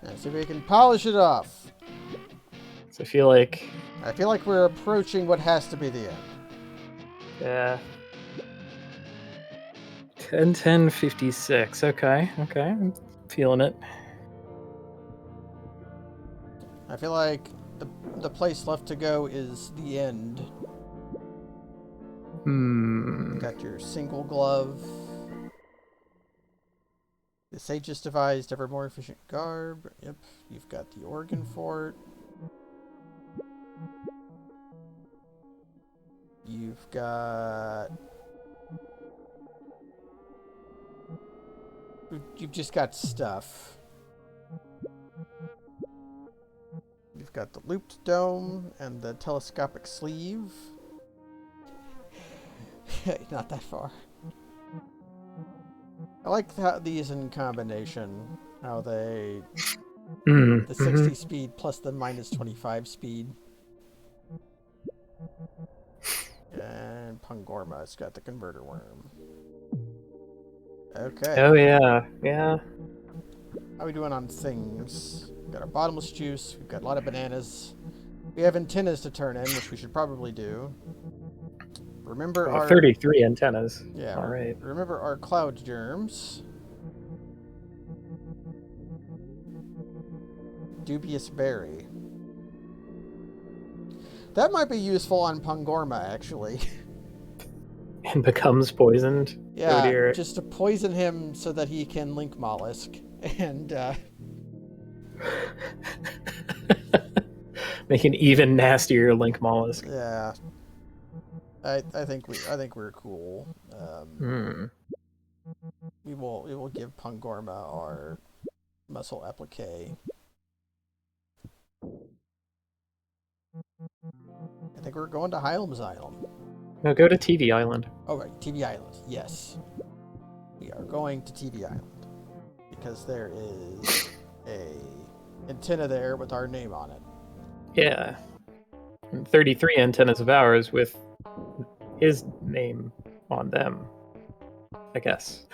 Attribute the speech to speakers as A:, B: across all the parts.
A: And see if we can polish it off.
B: So I feel like
A: we're approaching what has to be the end.
B: Yeah. 10-10-56. Okay. I'm feeling it.
A: I feel like the place left to go is the end. Got your single glove. The sages devised ever more efficient garb. Yep. You've got the organ fort. You've got... You've just got stuff. You've got the looped dome and the telescopic sleeve. Not that far. I like how these in combination. How they... the 60 speed plus the minus 25 speed. And Pangorma's got the converter worm. Okay.
B: Oh, yeah. Yeah.
A: How are we doing on things? We've got our bottomless juice. We've got a lot of bananas. We have antennas to turn in, which we should probably do. Remember our...
B: 33 antennas.
A: Yeah.
B: All right.
A: Remember our cloud germs. Dubious berry. That might be useful on Pangorma, actually.
B: And becomes poisoned.
A: Yeah,
B: oh dear.
A: Just to poison him so that he can link mollusk. And,
B: Make an even nastier link mollusk.
A: Yeah. I think we're cool. We will give Pangorma our muscle applique. I think we're going to Hylics Island.
B: No, go to TV Island.
A: Oh right, TV Island. Yes, we are going to TV Island because there is a antenna there with our name on it.
B: Yeah, and 33 antennas of ours with his name on them, I guess.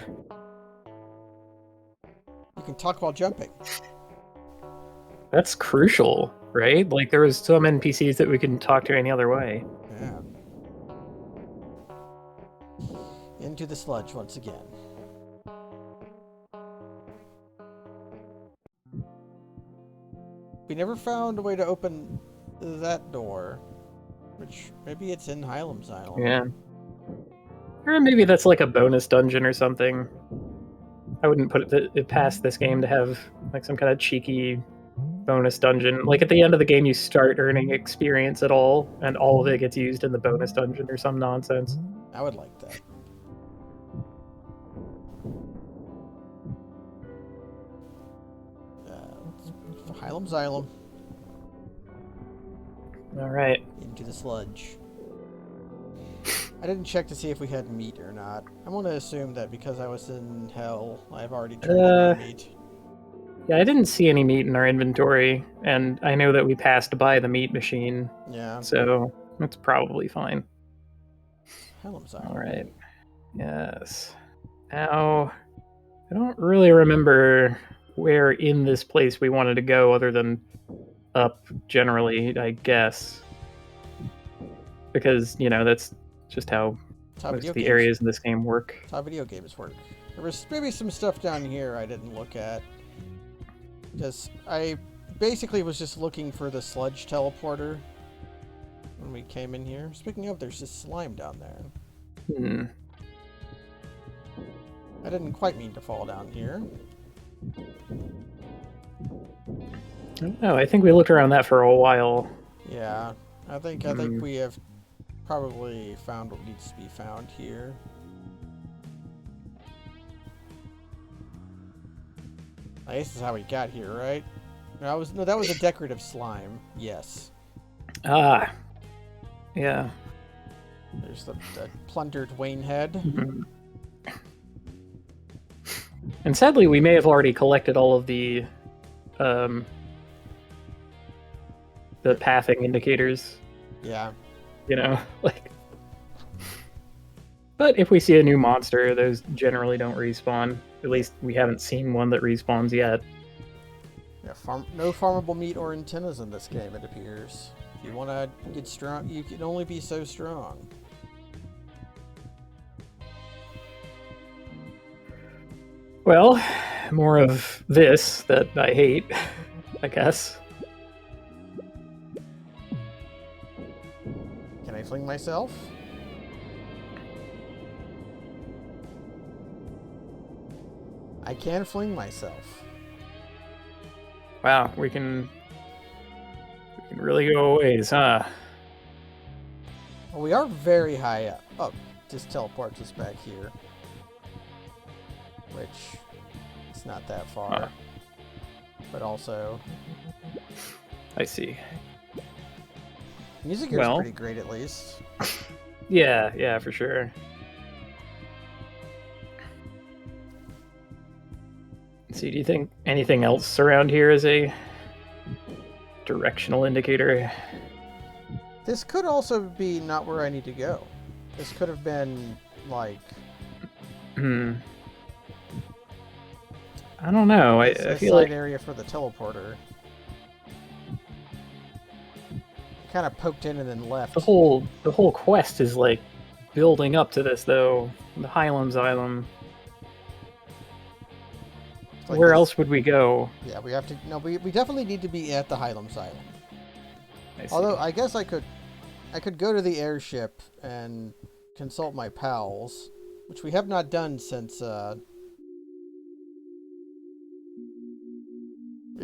A: You can talk while jumping.
B: That's crucial, right? Like, there was some NPCs that we couldn't talk to any other way.
A: Yeah. Into the sludge once again. We never found a way to open that door, which maybe it's in Hylics Island.
B: Yeah. Or maybe that's like a bonus dungeon or something. I wouldn't put it past this game to have like some kind of cheeky bonus dungeon. Like at the end of the game, you start earning experience at all, and all of it gets used in the bonus dungeon or some nonsense.
A: I would like that. Hylics Island.
B: All right.
A: Into the sludge. I didn't check to see if we had meat or not. I'm going to assume that because I was in hell, I've already turned in my meat.
B: Yeah, I didn't see any meat in our inventory, and I know that we passed by the meat machine.
A: Yeah.
B: So that's probably fine.
A: Hylics Island.
B: All right. Yes. Now, I don't really remember where in this place we wanted to go other than up generally, I guess. Because, that's just how most of the areas in this game work.
A: That's how video games work. There was maybe some stuff down here I didn't look at. Because I basically was just looking for the sludge teleporter when we came in here. Speaking of, there's just slime down there. I didn't quite mean to fall down here.
B: No, I think we looked around that for a while.
A: Yeah, I think we have probably found what needs to be found here. This is how we got here, right? No, that was a decorative slime. Yes.
B: Ah. Yeah.
A: There's the plundered Wayne head.
B: And sadly, we may have already collected all of the pathing indicators.
A: Yeah.
B: But if we see a new monster, those generally don't respawn. At least we haven't seen one that respawns yet.
A: Yeah, no farmable meat or antennas in this game, it appears. If you want to get strong, you can only be so strong.
B: Well, more of this that I hate, I guess.
A: Can I fling myself? I can fling myself.
B: Wow, we can really go a ways, huh?
A: Well, we are very high up. Oh, just teleports us back here. Which, it's not that far. But also...
B: I see.
A: Music here is pretty great, at least.
B: Yeah, for sure. See, do you think anything else around here is a directional indicator?
A: This could also be not where I need to go. This could have been, like...
B: I don't know. I feel
A: side
B: like
A: area for the teleporter. Kind of poked in and then left.
B: the whole quest is like building up to this, though. The Hylics Island.
A: Like
B: Where
A: this.
B: else would we go?
A: Yeah, we have to... No, we definitely need to be at the Hylics Island.
B: I
A: Although, I guess I could go to the airship and consult my pals, which we have not done since, we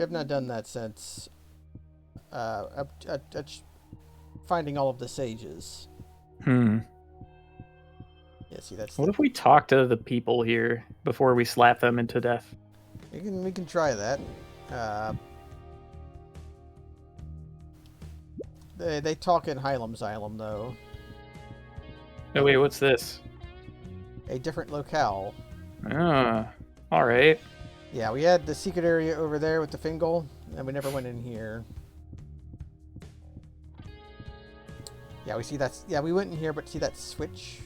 A: have not done that since, finding all of the sages. Yeah, see, that's...
B: What if we talk to the people here before we slap them into death?
A: We can try that. They talk in Hylics Island, though.
B: Oh, wait, what's this?
A: A different locale.
B: Ah, alright.
A: Yeah, we had the secret area over there with the Fingal, and we never went in here. Yeah, we see that's... Yeah, we went in here, but see that switch?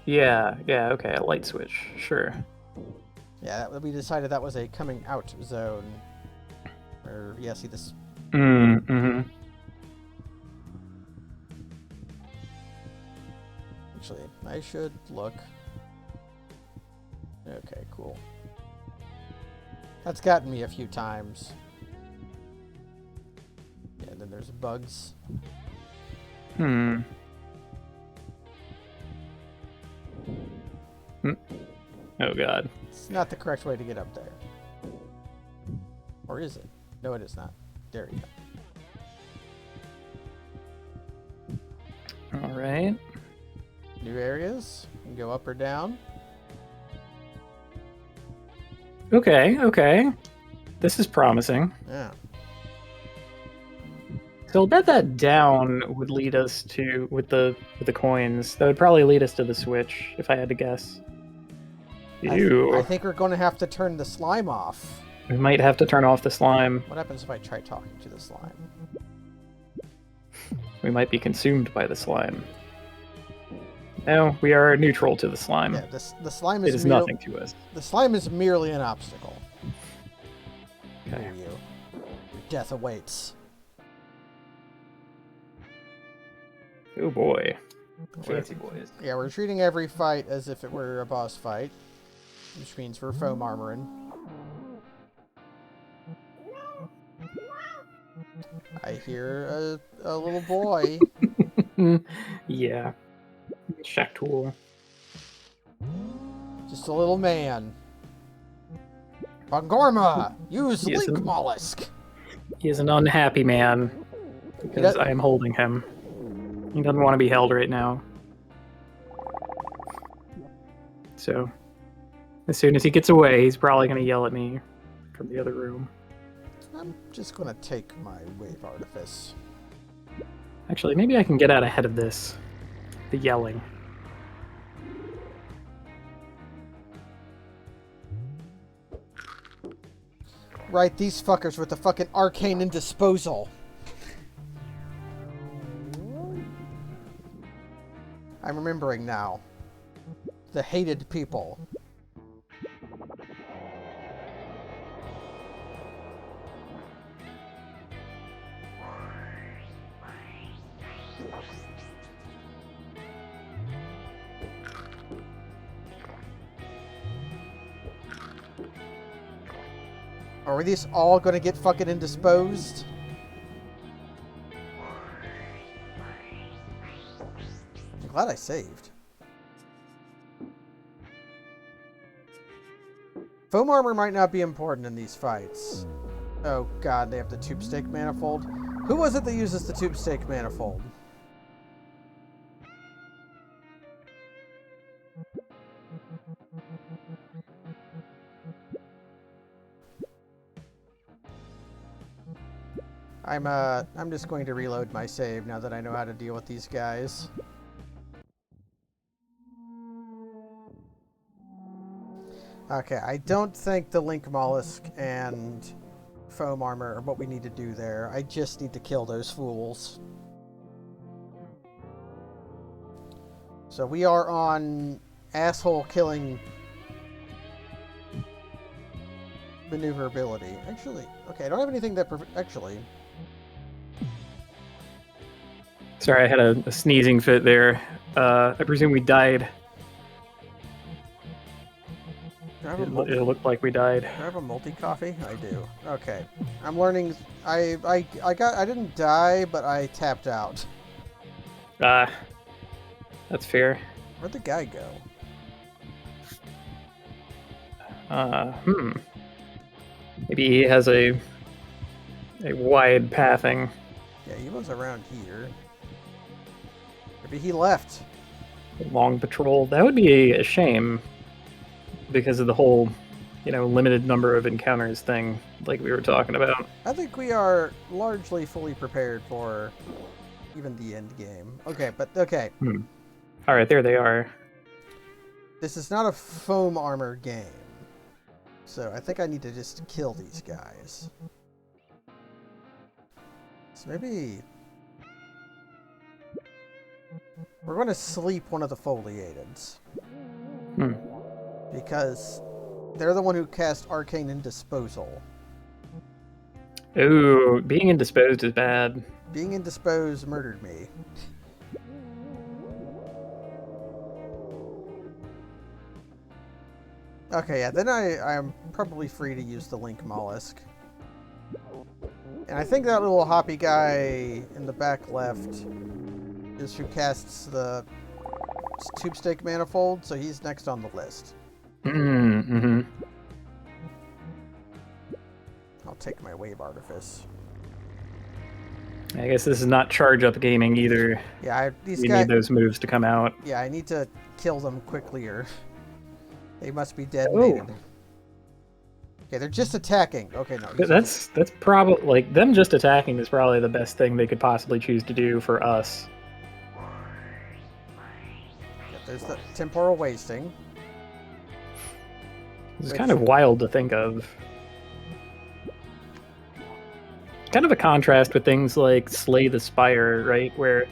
B: Yeah, okay, a light switch, sure.
A: Yeah, we decided that was a coming out zone. Or, yeah, see this... Actually, I should look. Okay, cool. That's gotten me a few times. Yeah, and then there's bugs.
B: Oh god.
A: It's not the correct way to get up there. Or is it? No, it is not. There you
B: go. Alright.
A: New areas. You can go up or down.
B: Okay. This is promising.
A: Yeah.
B: So I'll bet that down would lead us to, with the coins, that would probably lead us to the switch, if I had to guess. Ew.
A: I think we're going to have to turn the slime off.
B: We might have to turn off the slime.
A: What happens if I try talking to the slime?
B: We might be consumed by the slime. No, we are neutral to the slime.
A: Yeah, the slime is...
B: It is nothing to us.
A: The slime is merely an obstacle.
B: Okay.
A: Here you. Your death awaits.
B: Oh boy. Fancy boys.
A: Yeah, we're treating every fight as if it were a boss fight. Which means we're foam armoring. I hear a little boy.
B: Yeah. Shaktool.
A: Just a little man. Bangorma! Use Link Mollusk!
B: He is an unhappy man. Because I am holding him. He doesn't want to be held right now. So, as soon as he gets away, he's probably going to yell at me from the other room.
A: I'm just going to take my wave artifice.
B: Actually, maybe I can get out ahead of this. The yelling.
A: Right, these fuckers with the fucking arcane and disposal. I'm remembering now. The hated people. Are these all gonna get fucking indisposed? I'm glad I saved. Foam armor might not be important in these fights. Oh god, they have the tube stake manifold. Who was it that uses the tube stake manifold? I'm just going to reload my save now that I know how to deal with these guys. Okay, I don't think the link mollusk and foam armor are what we need to do there. I just need to kill those fools. So we are on asshole killing maneuverability. Actually, okay, I don't have anything that actually.
B: Sorry, I had a sneezing fit there. I presume we died. It looked like we died.
A: Do I have a multi-coffee? I do. Okay. I'm learning. I didn't die, but I tapped out.
B: That's fair.
A: Where'd the guy go?
B: Maybe he has a wide pathing.
A: Yeah, he was around here. Maybe he left.
B: Long patrol. That would be a shame because of the whole, limited number of encounters thing, like we were talking about.
A: I think we are largely fully prepared for even the end game. Okay, but okay.
B: All right, there they are.
A: This is not a foam armor game. So I think I need to just kill these guys. So maybe we're going to sleep one of the foliateds. Because they're the one who cast Arcane Indisposal.
B: Ooh, being indisposed is bad.
A: Being indisposed murdered me. Okay, yeah, then I'm probably free to use the Link Mollusk. And I think that little hoppy guy in the back left is who casts the tube stake manifold, so he's next on the list. I'll take my wave artifice.
B: I guess this is not charge up gaming either.
A: Yeah,
B: we need those moves to come out.
A: Yeah, I need to kill them quickly or they must be dead.
B: Oh.
A: Okay, they're just attacking. Okay, no.
B: That's probably, like, them just attacking is probably the best thing they could possibly choose to do for us.
A: Yeah, there's the temporal wasting.
B: It's kind of wild to think of. Kind of a contrast with things like Slay the Spire, right? Where,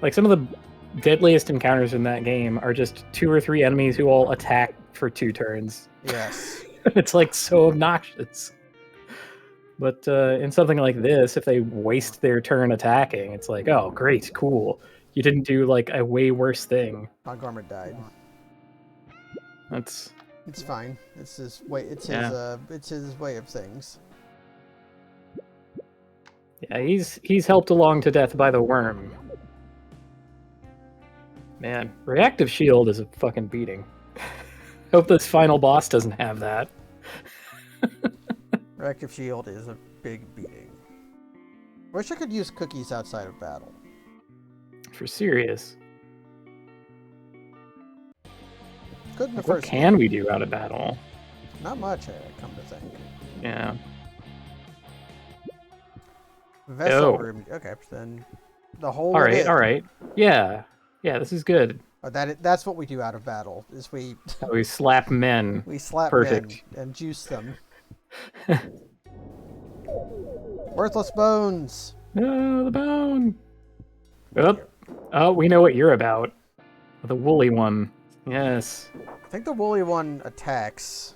B: like, some of the deadliest encounters in that game are just 2 or 3 enemies who all attack for 2 turns.
A: Yes.
B: It's, like, so obnoxious. But in something like this, if they waste their turn attacking, it's like, oh, great, cool. You didn't do, like, a way worse thing.
A: Montgomery died.
B: It's
A: fine. It's his way. It's his way of things.
B: Yeah, he's helped along to death by the worm. Man, reactive shield is a fucking beating. Hope this final boss doesn't have that.
A: Reactive shield is a big beating. Wish I could use cookies outside of battle.
B: For serious.
A: Good in the
B: What
A: first
B: can
A: game.
B: we do out of battle?
A: Not much, I come to think.
B: Yeah.
A: Vessel room. Okay, then the whole.
B: All right. Yeah, this is good.
A: Oh, that's what we do out of battle. Is we
B: slap men.
A: We slap
B: Perfect.
A: men and juice them. Worthless bones.
B: No, the bone. Oh, we know what you're about. The woolly one. Yes.
A: I think the woolly one attacks.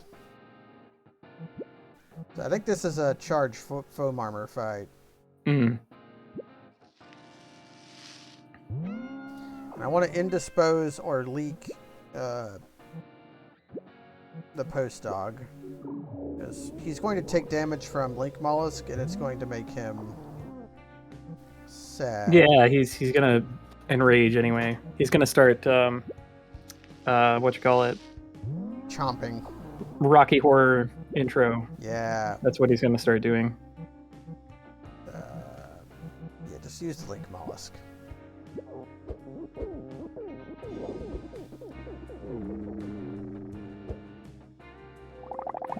A: I think this is a charge foam armor fight. And I want to indispose or leak the post dog. because he's going to take damage from Link Mollusk, and it's going to make him sad.
B: Yeah, he's gonna enrage anyway. He's gonna start what
A: Chomping.
B: Rocky Horror intro.
A: Yeah.
B: That's what he's gonna start doing.
A: Yeah, just use the Link Mollusk.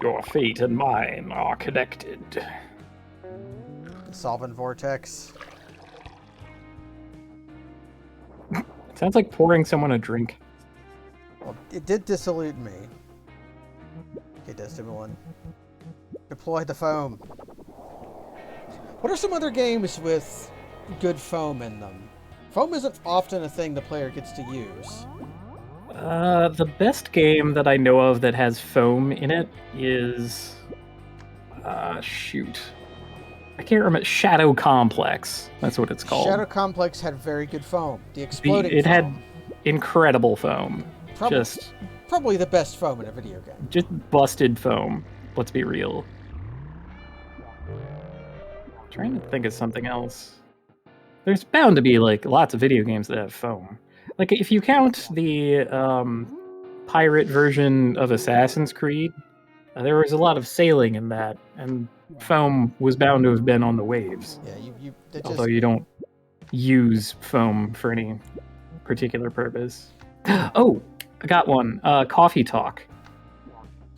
B: Your fate and mine are connected.
A: Solvent Vortex.
B: Sounds like pouring someone a drink.
A: Well, it did dissolute me. Okay, Destimulant. Deploy the foam. What are some other games with good foam in them? Foam isn't often a thing the player gets to use.
B: The best game that I know of that has foam in it is... shoot. I can't remember. Shadow Complex. That's what it's called.
A: Shadow Complex had very good foam. The exploding
B: It
A: foam.
B: had incredible foam.
A: Probably the best foam in a video game.
B: Just busted foam. Let's be real. I'm trying to think of something else. There's bound to be like lots of video games that have foam. Like if you count the pirate version of Assassin's Creed, there was a lot of sailing in that, and foam was bound to have been on the waves.
A: Yeah,
B: Although you don't use foam for any particular purpose. Oh, I got one. Coffee Talk.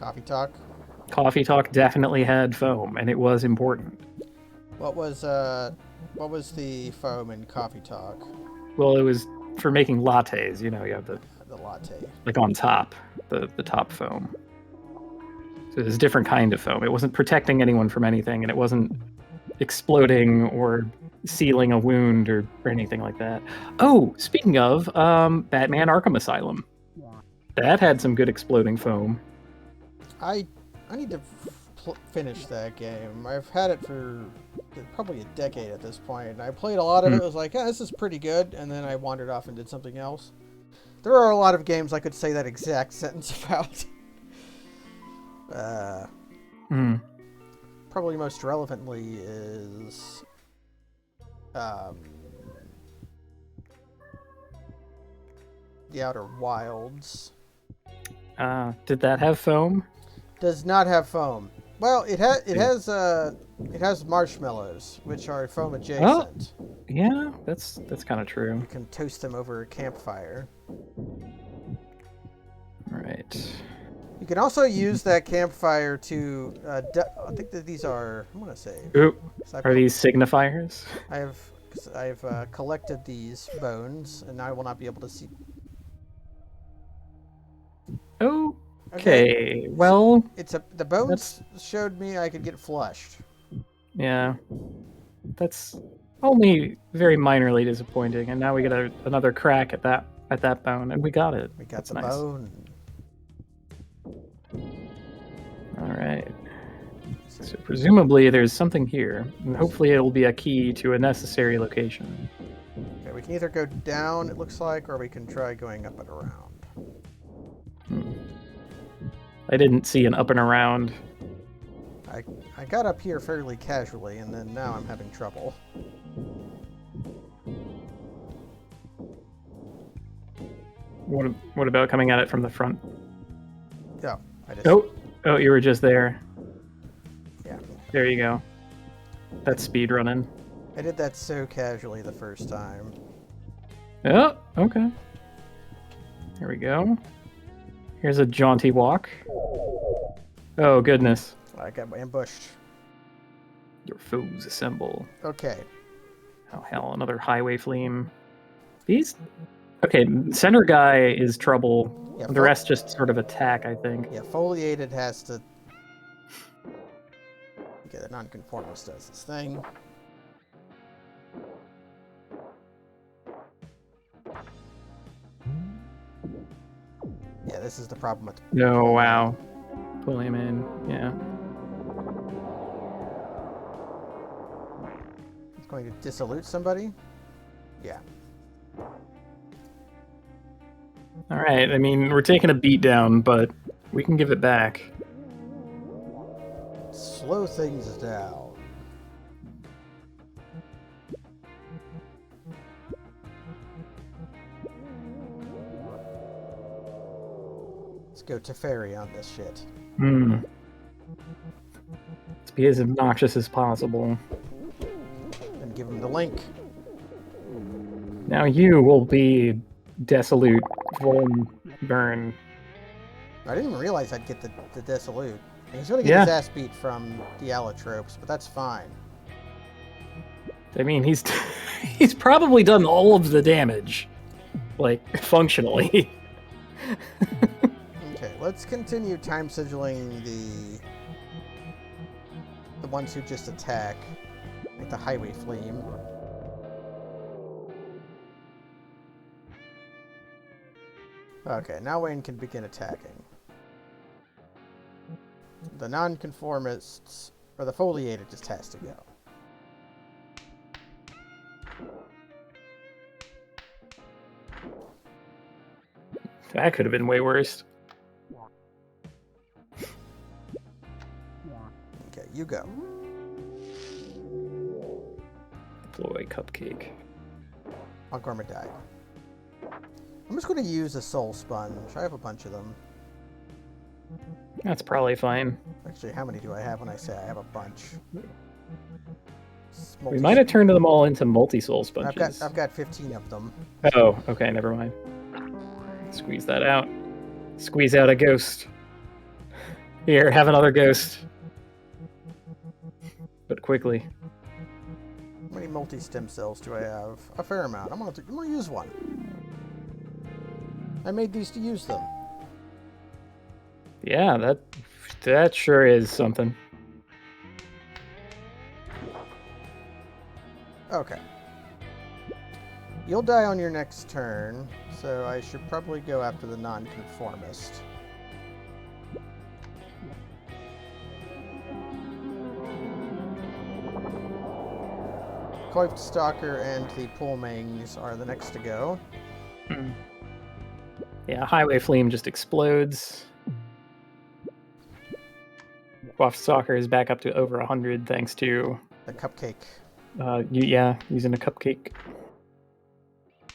A: Coffee Talk.
B: Coffee Talk definitely had foam, and it was important.
A: What was the foam in Coffee Talk?
B: Well, it was for making lattes. You know, you have the
A: latte.
B: Like on top, the top foam. So it's a different kind of foam. It wasn't protecting anyone from anything, and it wasn't exploding or sealing a wound or anything like that. Oh, speaking of, Batman Arkham Asylum. That had some good exploding foam.
A: I need to finish that game. I've had it for probably a decade at this point, and I played a lot of it. Was like, this is pretty good, and then I wandered off and did something else. There are a lot of games I could say that exact sentence about. Probably most relevantly is The Outer Wilds.
B: Did that have foam?
A: Does not have foam. Well, it has marshmallows, which are foam adjacent.
B: Oh, yeah, that's kind of true.
A: You can toast them over a campfire.
B: Right.
A: You can also use that campfire to. I think that these are. I want to say.
B: Ooh, are these signifiers?
A: I've collected these bones, and I will not be able to see.
B: Oh. Okay, well...
A: The bones showed me I could get flushed.
B: Yeah. That's only very minorly disappointing, and now we get another crack at that bone, and we got it.
A: We got
B: That's
A: the
B: nice.
A: bone.
B: Alright. So presumably there's something here, and hopefully it'll be a key to a necessary location.
A: Okay, we can either go down, it looks like, or we can try going up and around.
B: I didn't see an up and around.
A: I got up here fairly casually, and then now I'm having trouble.
B: What about coming at it from the front?
A: Yeah, I just...
B: Oh, you were just there.
A: Yeah.
B: There you go. That's speed running.
A: I did that so casually the first time.
B: Oh, okay. Here we go. Here's a jaunty walk. Oh, goodness.
A: I got ambushed.
B: Your foes assemble.
A: Okay.
B: Oh, hell, another highway flame. These... Okay, center guy is trouble.
A: Yeah,
B: the rest just sort of attack, I think.
A: Yeah, foliated has to... Okay, the nonconformist does this thing. Yeah, this is the problem with...
B: No, wow. Pull him in, yeah.
A: It's going to dissolute somebody? Yeah.
B: Alright, I mean, we're taking a beat down, but we can give it back.
A: slow things down. Let's go to Fairy on this shit.
B: Let's be as obnoxious as possible.
A: And give him the link.
B: Now you will be Desolute Vuln Burn.
A: I didn't even realize I'd get the Desolute. He's going to get his ass beat from the allotropes, but that's fine.
B: I mean, he's he's probably done all of the damage, like, functionally.
A: Okay, let's continue time sigilling the ones who just attack, like the highway flame. Okay, now Wayne can begin attacking. The nonconformists, or the foliated, just has to go.
B: That could have been way worse.
A: Okay, you go.
B: Deploy Cupcake.
A: Montgomery died. I'm just going to use a soul sponge. I have a bunch of them.
B: That's probably fine.
A: Actually, how many do I have when I say I have a bunch?
B: We might have turned them all into multi-soul sponges.
A: I've got 15 of them.
B: Oh, okay, never mind. Squeeze that out. Squeeze out a ghost. Here, have another ghost. But quickly.
A: How many multi-stem cells do I have? A fair amount. I'm gonna use one. I made these to use them.
B: Yeah, that sure is something.
A: Okay. You'll die on your next turn, so I should probably go after the nonconformist. Coift Stalker and the Poolmangs are the next to go.
B: Yeah, Highway Flame just explodes. Coift Stalker is back up to over 100 thanks to...
A: The cupcake.
B: Using a cupcake.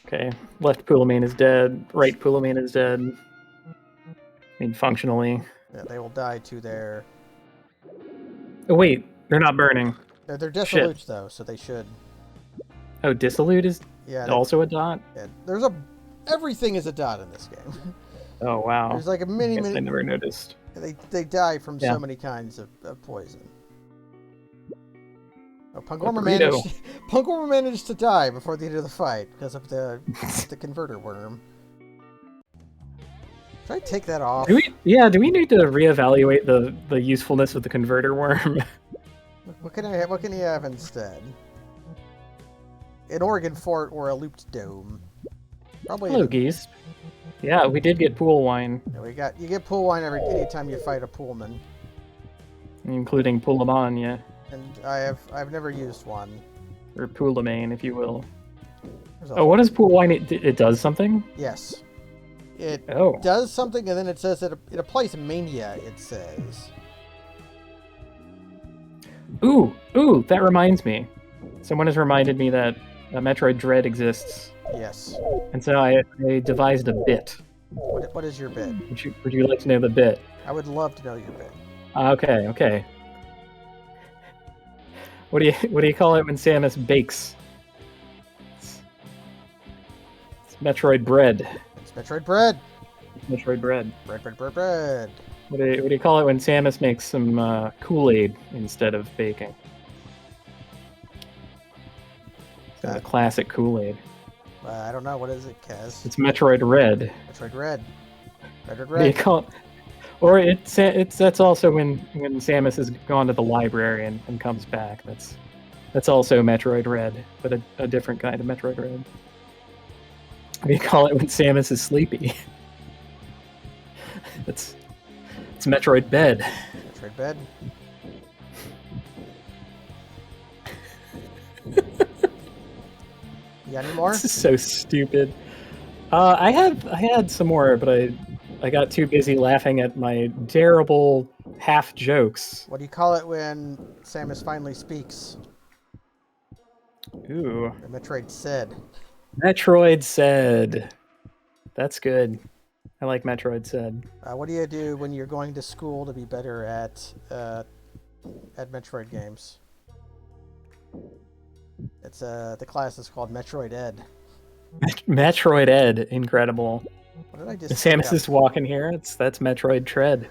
B: Okay, left Poolamane is dead, right Poolamane is dead. I mean, functionally.
A: Yeah, they will die to their...
B: Oh wait, they're not burning.
A: They're dissolute though, so they should.
B: Oh, Dissolute is also a dot?
A: Yeah, everything is a dot in this game.
B: Oh wow.
A: There's like a mini...
B: I never noticed.
A: They die from so many kinds of poison. Oh, Pungorma managed to die before the end of the fight because of the converter worm. Should I take that off?
B: Do we need to reevaluate the usefulness of the converter worm?
A: What can he have instead? An Oregon Fort or a looped dome? Probably.
B: Hello, geese. Yeah, we did get pool wine.
A: Yeah, you get pool wine anytime you fight a poolman.
B: Including Poolamon, yeah.
A: And I've never used one.
B: Or Poolamane, if you will. Oh, what is pool wine? It does something?
A: Yes. It
B: Oh.
A: does something, and then it says it applies mania, it says.
B: Ooh, that reminds me. Someone has reminded me that Metroid Dread exists.
A: Yes.
B: And so I devised a bit.
A: What is your bit?
B: Would you like to know the bit?
A: I would love to know your bit.
B: Okay. What do you call it when Samus bakes? It's Metroid bread.
A: It's Metroid bread.
B: Metroid bread.
A: Bread.
B: What do you call it when Samus makes some Kool-Aid instead of baking? The classic Kool-Aid.
A: I don't know. What is it, Kaz?
B: It's Metroid Red.
A: Metroid Red.
B: What do you call it? Or that's also when Samus has gone to the library and comes back. That's also Metroid Red, but a different kind of Metroid Red. What do you call it when Samus is sleepy? It's Metroid Bed.
A: Metroid Bed. You got any more?
B: This is so stupid. I had some more, but I got too busy laughing at my terrible half jokes.
A: What do you call it when Samus finally speaks?
B: Ooh.
A: Or Metroid said.
B: Metroid said. That's good. I like Metroid said.
A: What do you do when you're going to school to be better at Metroid games? It's the class is called Metroid Ed.
B: Metroid Ed, incredible.
A: What did I just?
B: Samus is walking here. That's Metroid Tread.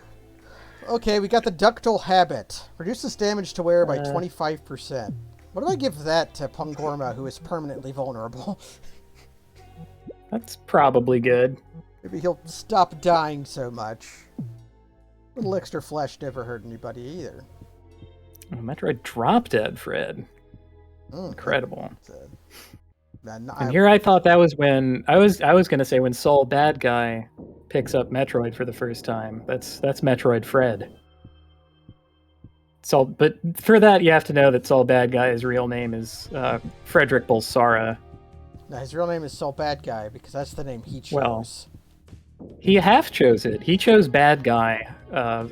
A: Okay, we got the ductile habit. Reduces damage to wearer by 25%. What do I give that to Pungorma, who is permanently vulnerable?
B: That's probably good.
A: Maybe he'll stop dying so much. A little extra flesh never hurt anybody either.
B: Oh, Metroid Drop Dead Fred. Incredible. And here I thought that was when I was gonna say when Soul Bad Guy picks up Metroid for the first time. That's Metroid Fred. But for that you have to know that Soul Bad Guy's real name is Frederick Bulsara.
A: No, his real name is Soul Bad Guy because that's the name he chose.
B: Well, he half chose it. He chose Bad Guy.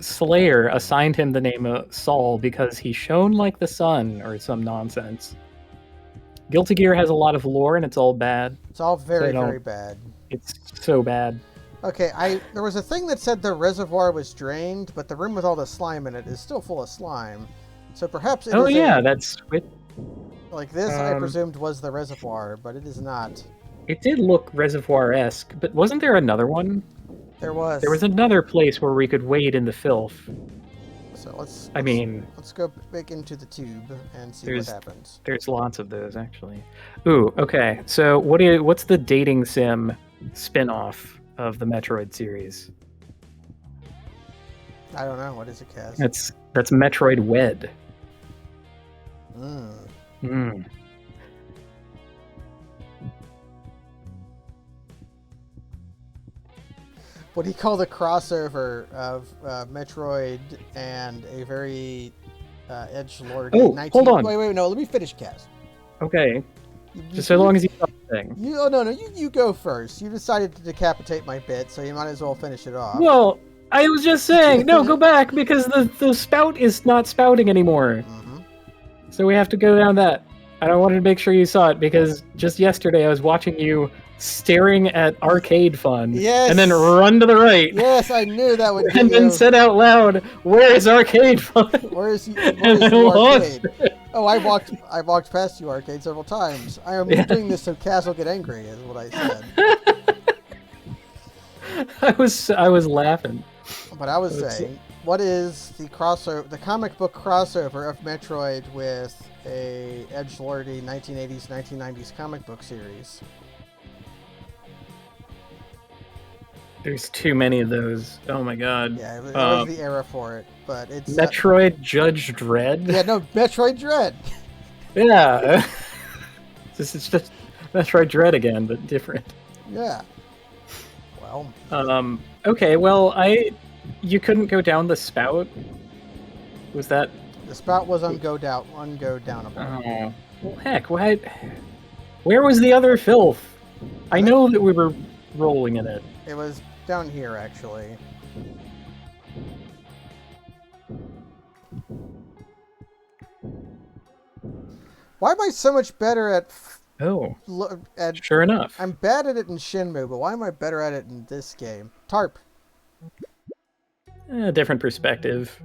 B: Slayer assigned him the name of Saul because he shone like the sun or some nonsense. Guilty Gear has a lot of lore and it's all bad.
A: It's all very, very bad.
B: It's so bad.
A: Okay, there was a thing that said the reservoir was drained, but the room with all the slime in it is still full of slime. So perhaps it is
B: that's it.
A: Like this, I presumed was the reservoir, but it is not.
B: It did look reservoir-esque, but wasn't there another one?
A: There was.
B: There was another place where we could wade in the filth.
A: So let's go back into the tube and see what happens.
B: There's lots of those actually. Ooh, okay. So what's the dating sim spin-off of the Metroid series?
A: I don't know. What is it, Kaz?
B: That's Metroid Wed.
A: What do you call the crossover of Metroid and a very edgelord?
B: Oh, hold on.
A: Wait, no. Let me finish, Kaz.
B: Okay. Just so long as you stop the thing.
A: You go first. You decided to decapitate my bit, so you might as well finish it off.
B: Well, I was just saying, no, go back, because the spout is not spouting anymore. So we have to go down that. I wanted to make sure you saw it, because just yesterday I was watching you staring at Arcade Fun, and then run to the right.
A: Yes, I knew that would
B: and then said out loud, "Where is Arcade Fun?
A: Where's the arcade?" Oh, I walked past you, Arcade, several times. I am doing this so Cass will get angry, is what I said.
B: I was laughing.
A: But I was saying, what is the comic book crossover of Metroid with a edgelordy 1980s, 1990s comic book series?
B: There's too many of those. Oh my god.
A: Yeah, it was the era for it, but it's
B: Metroid Judge Dredd.
A: Yeah, no, Metroid Dread.
B: Yeah. This is just Metroid Dread again, but different.
A: Yeah. Well.
B: Okay. Well, you couldn't go down the spout. Was that?
A: The spout was ungo-downable.
B: Oh. Well, heck. What? Where was the other filth? I know that we were rolling in it.
A: It was down here, actually. Why am I so much better at...
B: Sure enough.
A: I'm bad at it in Shenmue, but why am I better at it in this game? Tarp.
B: Different perspective.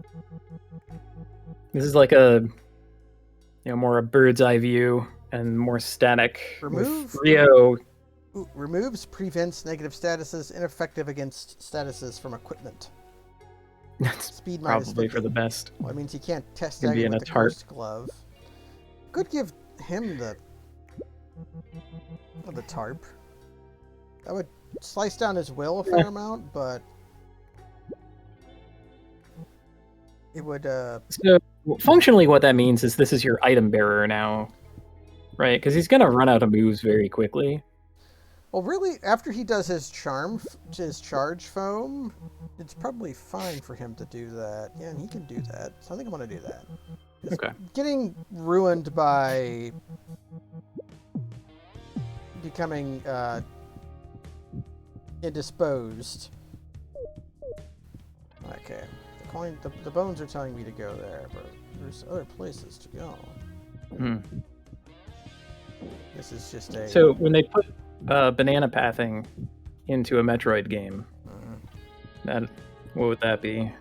B: This is like more a bird's eye view and more static. Rio.
A: Removes, prevents negative statuses, ineffective against statuses from equipment.
B: That's
A: Speed
B: probably for the best.
A: Well, it means he can't test that with the Ghost Glove. Could give him the tarp. That would slice down his will a fair amount, but it would.
B: So functionally, what that means is this is your item bearer now, right? Because he's gonna run out of moves very quickly.
A: Well, really, after he does his charge foam, it's probably fine for him to do that. Yeah, and he can do that. So I think I'm going to do that.
B: Okay.
A: Getting ruined by becoming indisposed. Okay. the bones are telling me to go there, but there's other places to go.
B: Hmm.
A: This is just a...
B: So when they put banana pathing into a Metroid game, that what would that be?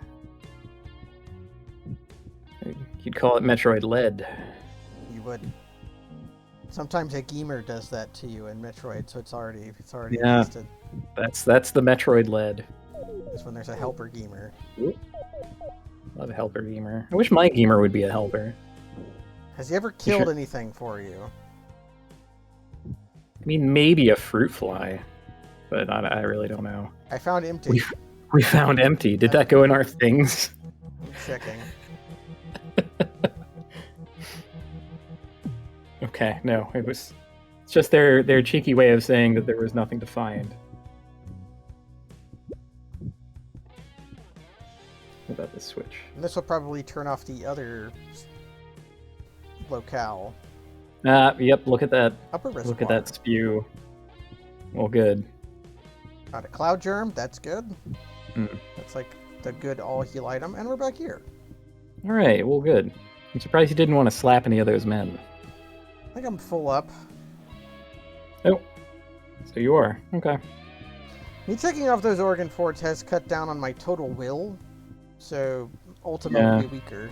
B: You'd call it Metroid Lead.
A: You would. Sometimes a gamer does that to you in Metroid, so it's already
B: Yeah.
A: listed.
B: That's the Metroid Lead.
A: It's when there's a helper gamer.
B: Love a helper gamer. I wish my gamer would be a helper.
A: Has he ever killed anything for you?
B: I mean, maybe a fruit fly, but I really don't know.
A: I found empty.
B: We found empty. Did that go in our things?
A: I'm checking.
B: Okay, no, it's just their cheeky way of saying that there was nothing to find. What about this switch?
A: And this will probably turn off the other locale.
B: Yep, look at that.
A: Upper reservoir.
B: Look at that spew. Well, good.
A: Got a cloud germ, that's good.
B: Mm.
A: That's like the good all heal item, and we're back here.
B: Alright, well, good. I'm surprised you didn't want to slap any of those men.
A: I think I'm full up.
B: Oh, so you are. Okay.
A: Me taking off those organ forts has cut down on my total will, so ultimately weaker.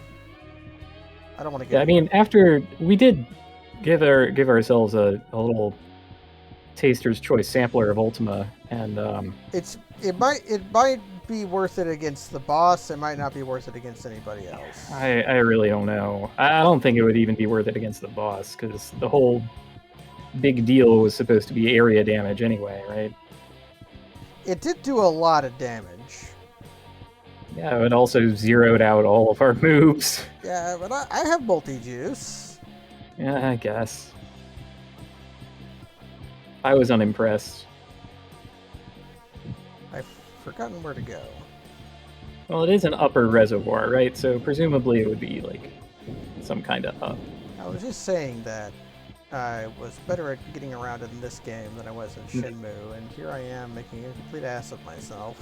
A: I don't want to get...
B: Yeah, I mean, after we did give ourselves a little taster's choice sampler of Ultima, and
A: it might be worth it against the boss. It might not be worth it against anybody else.
B: I really don't know. I don't think it would even be worth it against the boss, because the whole big deal was supposed to be area damage anyway, right?
A: It did do a lot of damage.
B: Yeah, it also zeroed out all of our moves.
A: Yeah, but I have multi-juice.
B: Yeah, I guess. I was unimpressed.
A: I've forgotten where to go.
B: Well, it is an upper reservoir, right? So presumably it would be like some kind of up.
A: I was just saying that I was better at getting around in this game than I was in Shenmue, and here I am making a complete ass of myself.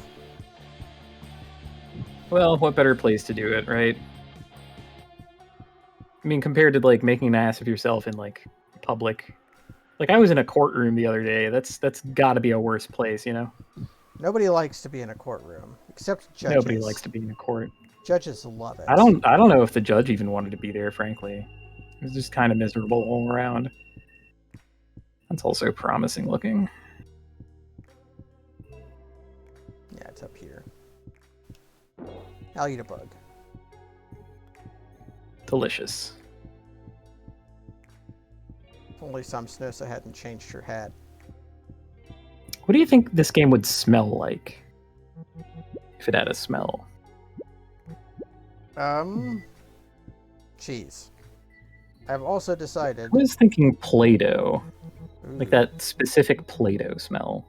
B: Well, what better place to do it, right? I mean, compared to like making an ass of yourself in like public. Like I was in a courtroom the other day. That's got to be a worse place, you know?
A: Nobody likes to be in a courtroom, except judges.
B: Nobody likes to be in a court.
A: Judges love it.
B: I don't know if the judge even wanted to be there, frankly. It was just kind of miserable all around. That's also promising looking.
A: Yeah, it's up here. I'll eat a bug.
B: Delicious.
A: If only some Snosa hadn't changed her hat.
B: What do you think this game would smell like? If it had a smell.
A: Cheese. I've also decided...
B: I was thinking Play-Doh. Like that specific Play-Doh smell.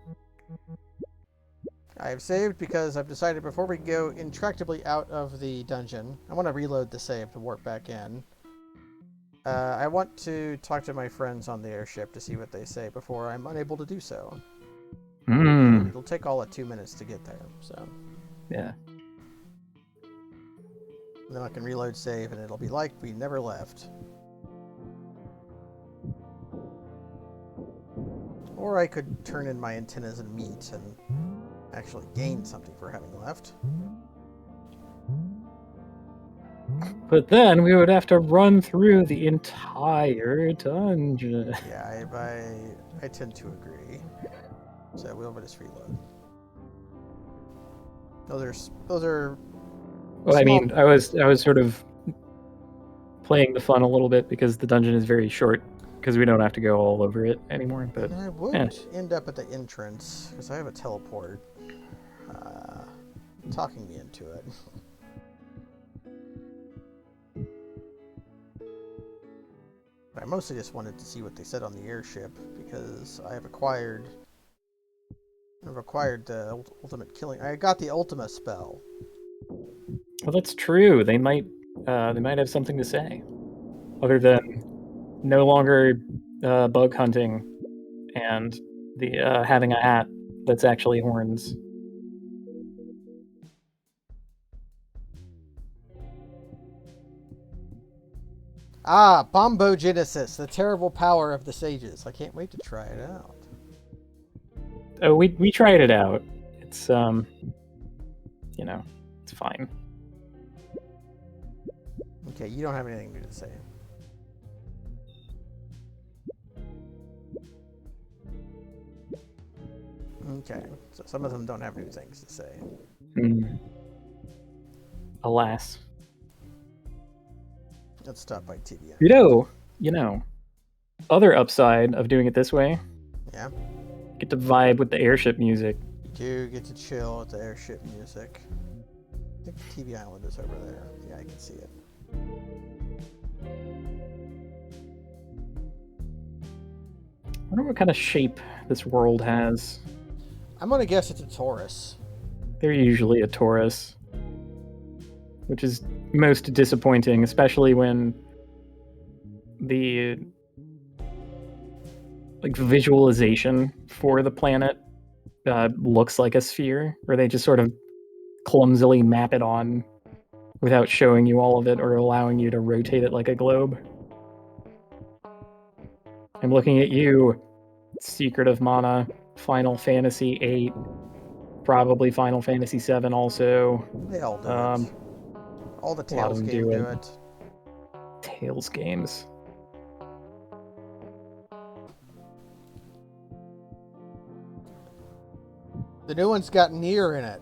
A: I have saved because I've decided before we go intractably out of the dungeon, I want to reload the save to warp back in. I want to talk to my friends on the airship to see what they say before I'm unable to do so. It'll take all of 2 minutes to get there, so...
B: Yeah.
A: And then I can reload save and it'll be like we never left. Or I could turn in my antennas and meat and actually gain something for having left.
B: But then we would have to run through the entire dungeon.
A: Yeah, I tend to agree. So we'll just reload. Those are.
B: Well, I mean, I was sort of playing the fun a little bit because the dungeon is very short because we don't have to go all over it anymore. But
A: I would end up at the entrance because I have a teleport talking me into it. But I mostly just wanted to see what they said on the airship because I've acquired the ultimate killing. I got the Ultima spell.
B: Well, that's true. They might have something to say, other than no longer bug hunting and the having a hat that's actually horns.
A: Ah, Bombogenesis, the terrible power of the sages. I can't wait to try it out.
B: Oh, we tried it out. It's it's fine.
A: Okay, you don't have anything new to say. Okay, so some of them don't have new things to say.
B: Alas.
A: Let's stop by TVI.
B: You know, other upside of doing it this way.
A: Yeah.
B: Get to vibe with the airship music.
A: You do get to chill with the airship music. I think the TV island is over there. Yeah, I can see it.
B: I wonder what kind of shape this world has.
A: I'm gonna guess it's a Taurus.
B: They're usually a Taurus, which is most disappointing, especially when the visualization for the planet looks like a sphere, where they just sort of clumsily map it on without showing you all of it or allowing you to rotate it like a globe. I'm looking at you, Secret of Mana, Final Fantasy VIII, probably Final Fantasy VII also.
A: They all do it. All the Tales games do it.
B: Tales games.
A: The new one's got Nier in it,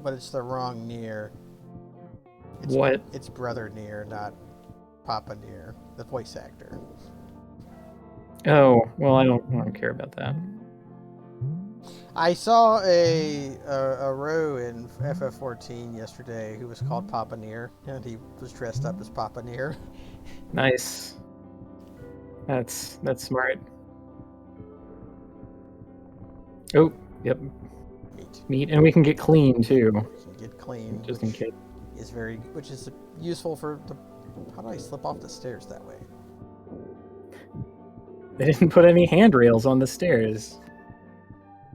A: but it's the wrong Nier.
B: What?
A: It's Brother Nier, not Papa Nier, the voice actor.
B: Oh, well, I don't care about that.
A: I saw a row in FF14 yesterday who was called Papa Nier, and he was dressed up as Papa Nier.
B: Nice. That's smart. Oh, yep. Meat, and we can get clean too.
A: So get clean,
B: just in case.
A: Which is useful for the. How do I slip off the stairs that way?
B: They didn't put any handrails on the stairs.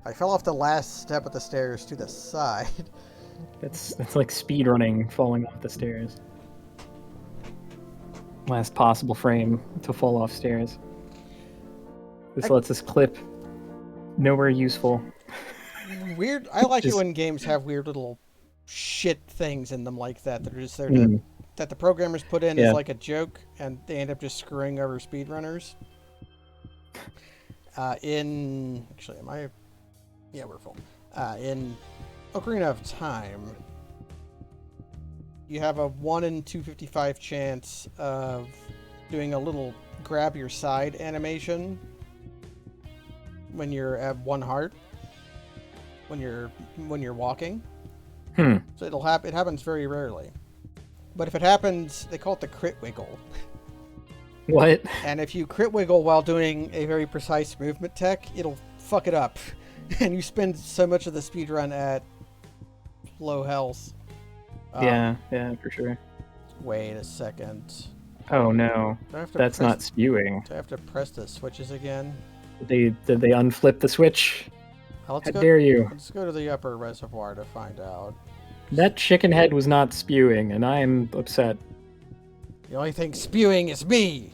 A: I fell off the last step of the stairs to the side.
B: That's like speedrunning, falling off the stairs. Last possible frame to fall off stairs. This lets us clip nowhere useful.
A: Weird. I like it when games have weird little shit things in them like that. They're just there to, that the programmers put in as like a joke, and they end up just screwing over speedrunners. Actually, am I? Yeah, we're full. In Ocarina of Time, you have a 1 in 255 chance of doing a little grab your side animation when you're at 1 heart. When you're walking. So it happens very rarely. But if it happens, they call it the crit wiggle.
B: What?
A: And if you crit wiggle while doing a very precise movement tech, it'll fuck it up. And you spend so much of the speedrun at low health.
B: Yeah, for sure.
A: Wait a second.
B: Oh no. That's not spewing.
A: Do I have to press the switches again?
B: Did they unflip the switch? How dare you?
A: Let's go to the upper reservoir to find out.
B: That chicken head was not spewing, and I am upset.
A: The only thing spewing is me!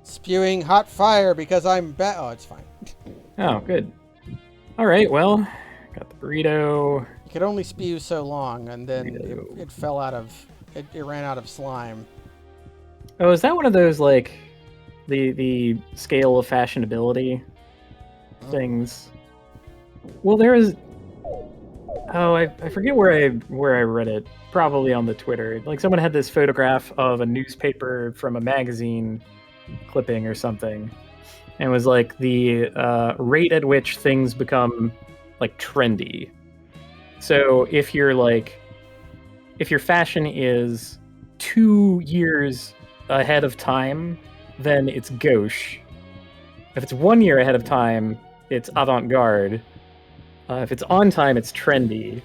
A: Spewing hot fire because I'm Oh, it's fine.
B: Oh, good. Alright, well, got the burrito.
A: You could only spew so long, and then it fell out of... It ran out of slime.
B: Oh, is that one of those, like, the scale of fashionability things? Well, there is... Oh, I forget where I read it. Probably on the Twitter. Like, someone had this photograph of a newspaper from a magazine clipping or something, and it was like the rate at which things become like trendy. So if your fashion is 2 years ahead of time, then it's gauche. If it's 1 year ahead of time, it's avant-garde. If it's on time, it's trendy.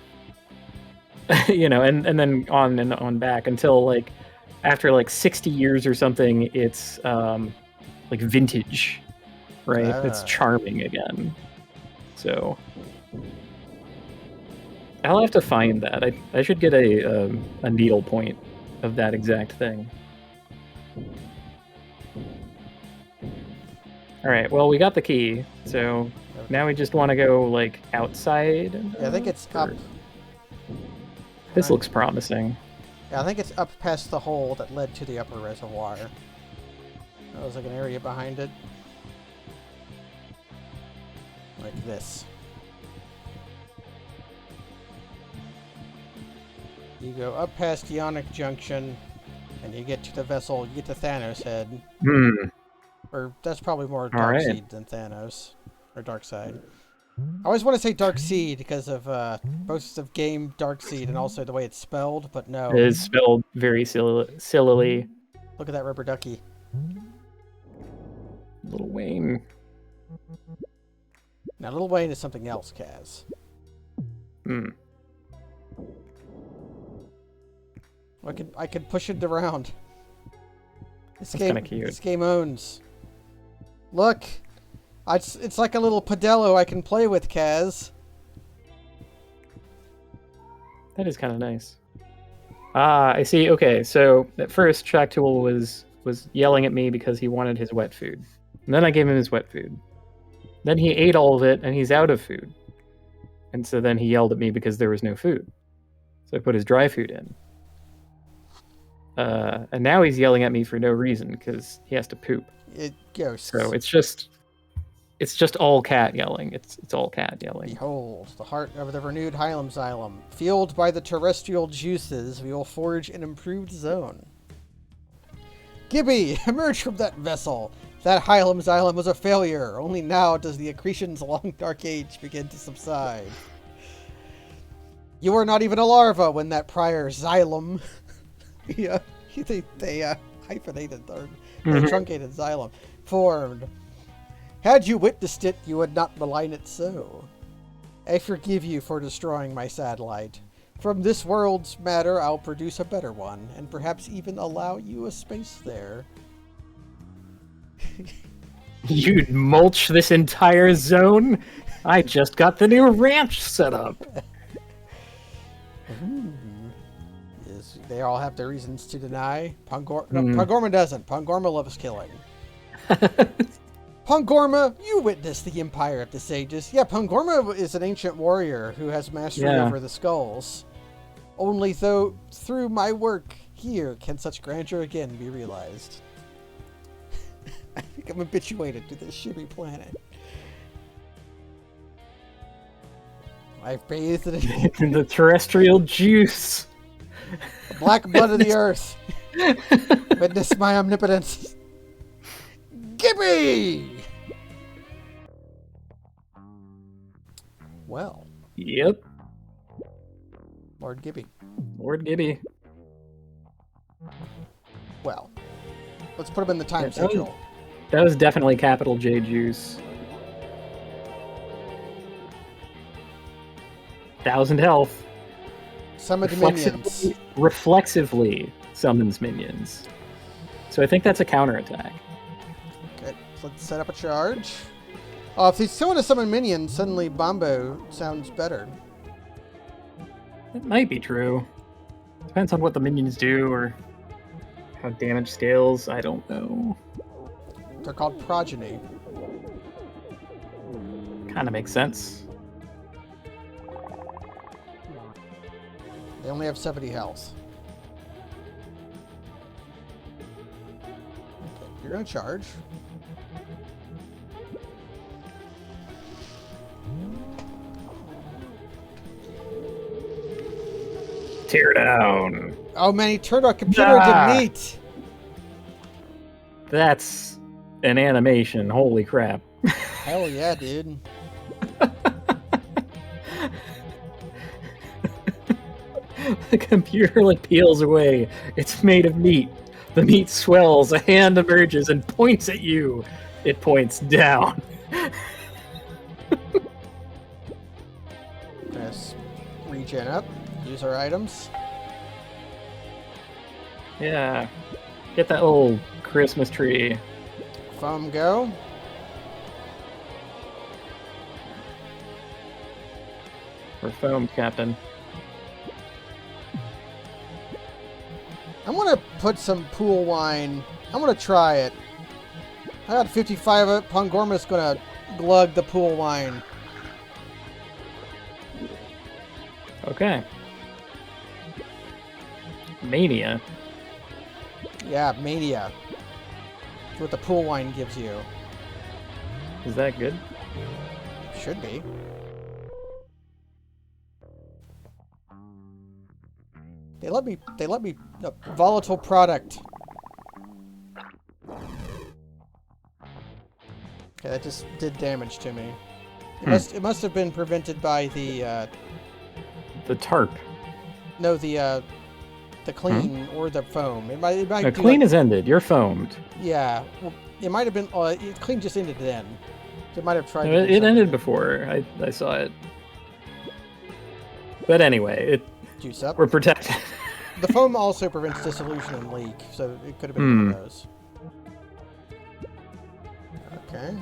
B: And then on and on back until like after like 60 years or something, it's like vintage, right? It's charming again. So I'll have to find that. I should get a needle point of that exact thing. All right, well, we got the key, so now we just want to go, like, outside.
A: Yeah, I think it's up.
B: This looks promising.
A: Yeah, I think it's up past the hole that led to the upper reservoir. There was like an area behind it. Like this. You go up past Ionic Junction, and you get to the vessel, you get to Thanos Head. Or that's probably more Darkseid than Thanos. Or Darkseid. I always want to say Darkseid because of both of game Darkseid and also the way it's spelled, but no.
B: It is spelled very sillily.
A: Look at that rubber ducky.
B: Little Wayne.
A: Now, Little Wayne is something else, Kaz. I could push it around. This game owns. Look, it's like a little Padello I can play with, Kaz.
B: That is kind of nice. Ah, I see. Okay, so at first Shaktul was yelling at me because he wanted his wet food. And then I gave him his wet food. Then he ate all of it, and he's out of food. And so then he yelled at me because there was no food. So I put his dry food in. And now he's yelling at me for no reason because he has to poop.
A: It goes.
B: So it's just all cat yelling. It's all cat yelling.
A: Behold, the heart of the renewed Hylium Xylem. Fueled by the terrestrial juices, we will forge an improved zone. Gibby, emerge from that vessel. That Hylium Xylem was a failure. Only now does the accretion's long dark age begin to subside. You were not even a larva when that prior xylem... they hyphenated or truncated xylem formed. Had you witnessed it, you would not malign it so. I forgive you for destroying my satellite. From this world's matter, I'll produce a better one, and perhaps even allow you a space there.
B: You'd mulch this entire zone? I just got the new ranch set up.
A: Yes, they all have their reasons to deny. Pangorma doesn't. Pangorma loves killing. Pangorma, you witnessed the empire of the sages. Yeah, Pangorma is an ancient warrior who has mastery over the skulls. Only though through my work here can such grandeur again be realized. I think I'm habituated to this shitty planet. I've bathed in
B: the terrestrial juice.
A: The black blood of the earth. Witness my omnipotence. Gibby! Well.
B: Yep.
A: Lord Gibby.
B: Lord Gibby.
A: Well. Let's put him in the time schedule.
B: That was definitely capital J juice. 1,000 health.
A: Summoned minions.
B: Reflexively summons minions. So I think that's a counterattack.
A: Okay, so let's set up a charge. Oh, if he's still to summon minions, suddenly Bombo sounds better.
B: It might be true. Depends on what the minions do or how damage scales. I don't know.
A: They're called progeny.
B: Kind of makes sense.
A: They only have 70 health. Okay, you're gonna charge.
B: Tear down.
A: Oh man, he turned our computer into meat.
B: That's an animation. Holy crap.
A: Hell yeah, dude.
B: The computer peels away. It's made of meat. The meat swells. A hand emerges and points at you. It points down.
A: Let's regen up. Use our items.
B: Yeah. Get that old Christmas tree.
A: Foam go.
B: We're foamed, Captain.
A: I'm gonna put some pool wine. I'm gonna try it. I got 55 of it. Pangorma's gonna glug the pool wine.
B: Okay. Mania.
A: Yeah, mania. That's what the pool wine gives you.
B: Is that good?
A: Should be. They let me a volatile product. Okay, that just did damage to me. It must have been prevented by the
B: tarp.
A: no, the clean or the foam. It might
B: No, clean is ended. You're foamed.
A: Yeah. Well, it might have been clean just ended then. So it might have tried
B: No,
A: to do
B: it ended
A: something.
B: before. I saw it. But anyway,
A: Juice up.
B: we're protected.
A: The foam also prevents dissolution and leak, so it could have been one of those. Okay.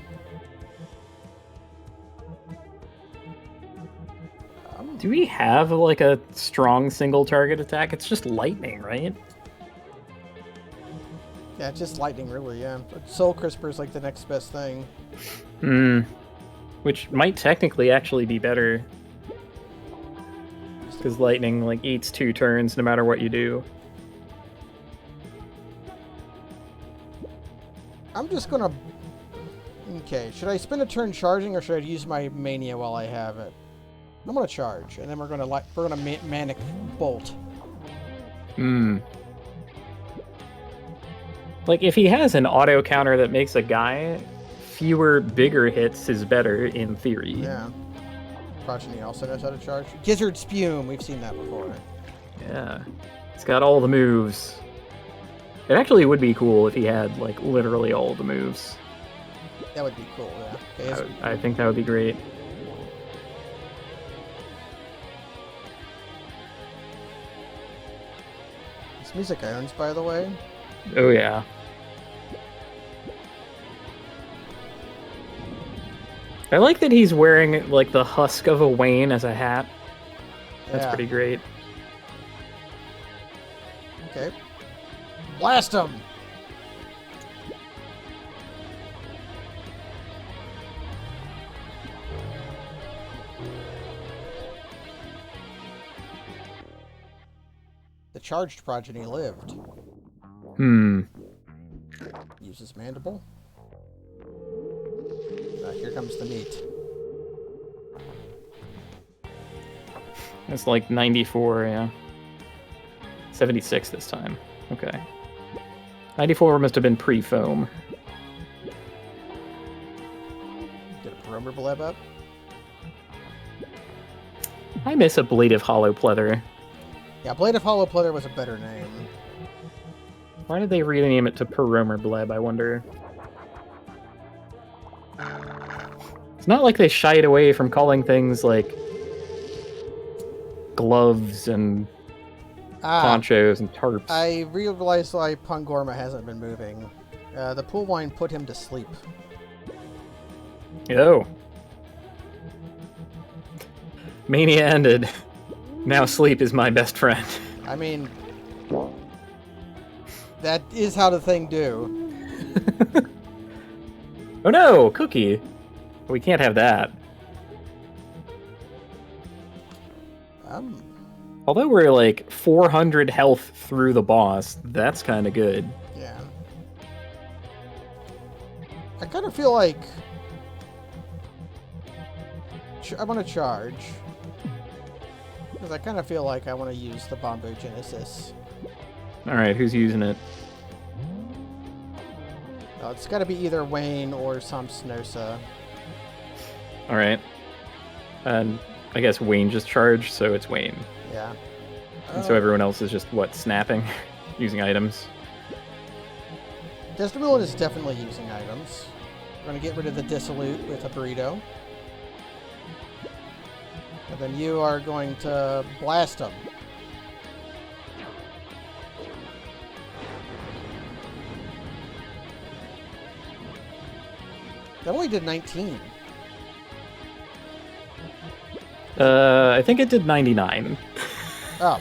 B: Do we have like a strong single target attack? It's just lightning, right?
A: Yeah, it's just lightning, really, yeah. But Soul Crisper is like the next best thing.
B: Which might technically actually be better. Because lightning like eats 2 turns no matter what you do.
A: I'm just gonna... Okay, should I spend a turn charging or should I use my mania while I have it? I'm gonna charge, and then we're gonna manic bolt.
B: Like if he has an auto counter that makes a guy, fewer bigger hits is better in theory.
A: Yeah. Progeny also knows how to charge. Gizzard Spume, we've seen that before.
B: Yeah. He's got all the moves. It actually would be cool if he had like literally all the moves.
A: That would be cool, yeah. Okay,
B: I think that would be great.
A: This music owns, by the way.
B: Oh yeah. I like that he's wearing like the husk of a Wayne as a hat. That's pretty great.
A: Okay. Blast him! The charged progeny lived. Uses mandible. Here comes the meat.
B: It's like 94, yeah. 76 this time. Okay. 94 must have been pre-foam.
A: Get a Barometer Bleb up.
B: I miss a Blade of Hollow Pleather.
A: Yeah, Blade of Hollow Pleather was a better name.
B: Why did they rename it to Peromer Bleb, I wonder? It's not like they shied away from calling things like gloves and ponchos and tarps.
A: I realized why Pangorma hasn't been moving. The pool wine put him to sleep.
B: Oh. Mania ended. Now sleep is my best friend.
A: I mean, that is how the thing do.
B: Oh no, Cookie. We can't have that. Although we're like 400 health through the boss, that's kind of good.
A: Yeah. I kind of feel like I want to charge. Because I kind of feel like I want to use the Bombo Genesis.
B: Alright, who's using it?
A: It's got to be either Wayne or Samsnosa.
B: Alright. And I guess Wayne just charged, so it's Wayne.
A: Yeah.
B: And so everyone else is just, what, snapping? Using items?
A: Desdemona is definitely using items. We're going to get rid of the Dissolute with a Burrito. And then you are going to blast them. That only did 19.
B: I think it did 99.
A: Oh,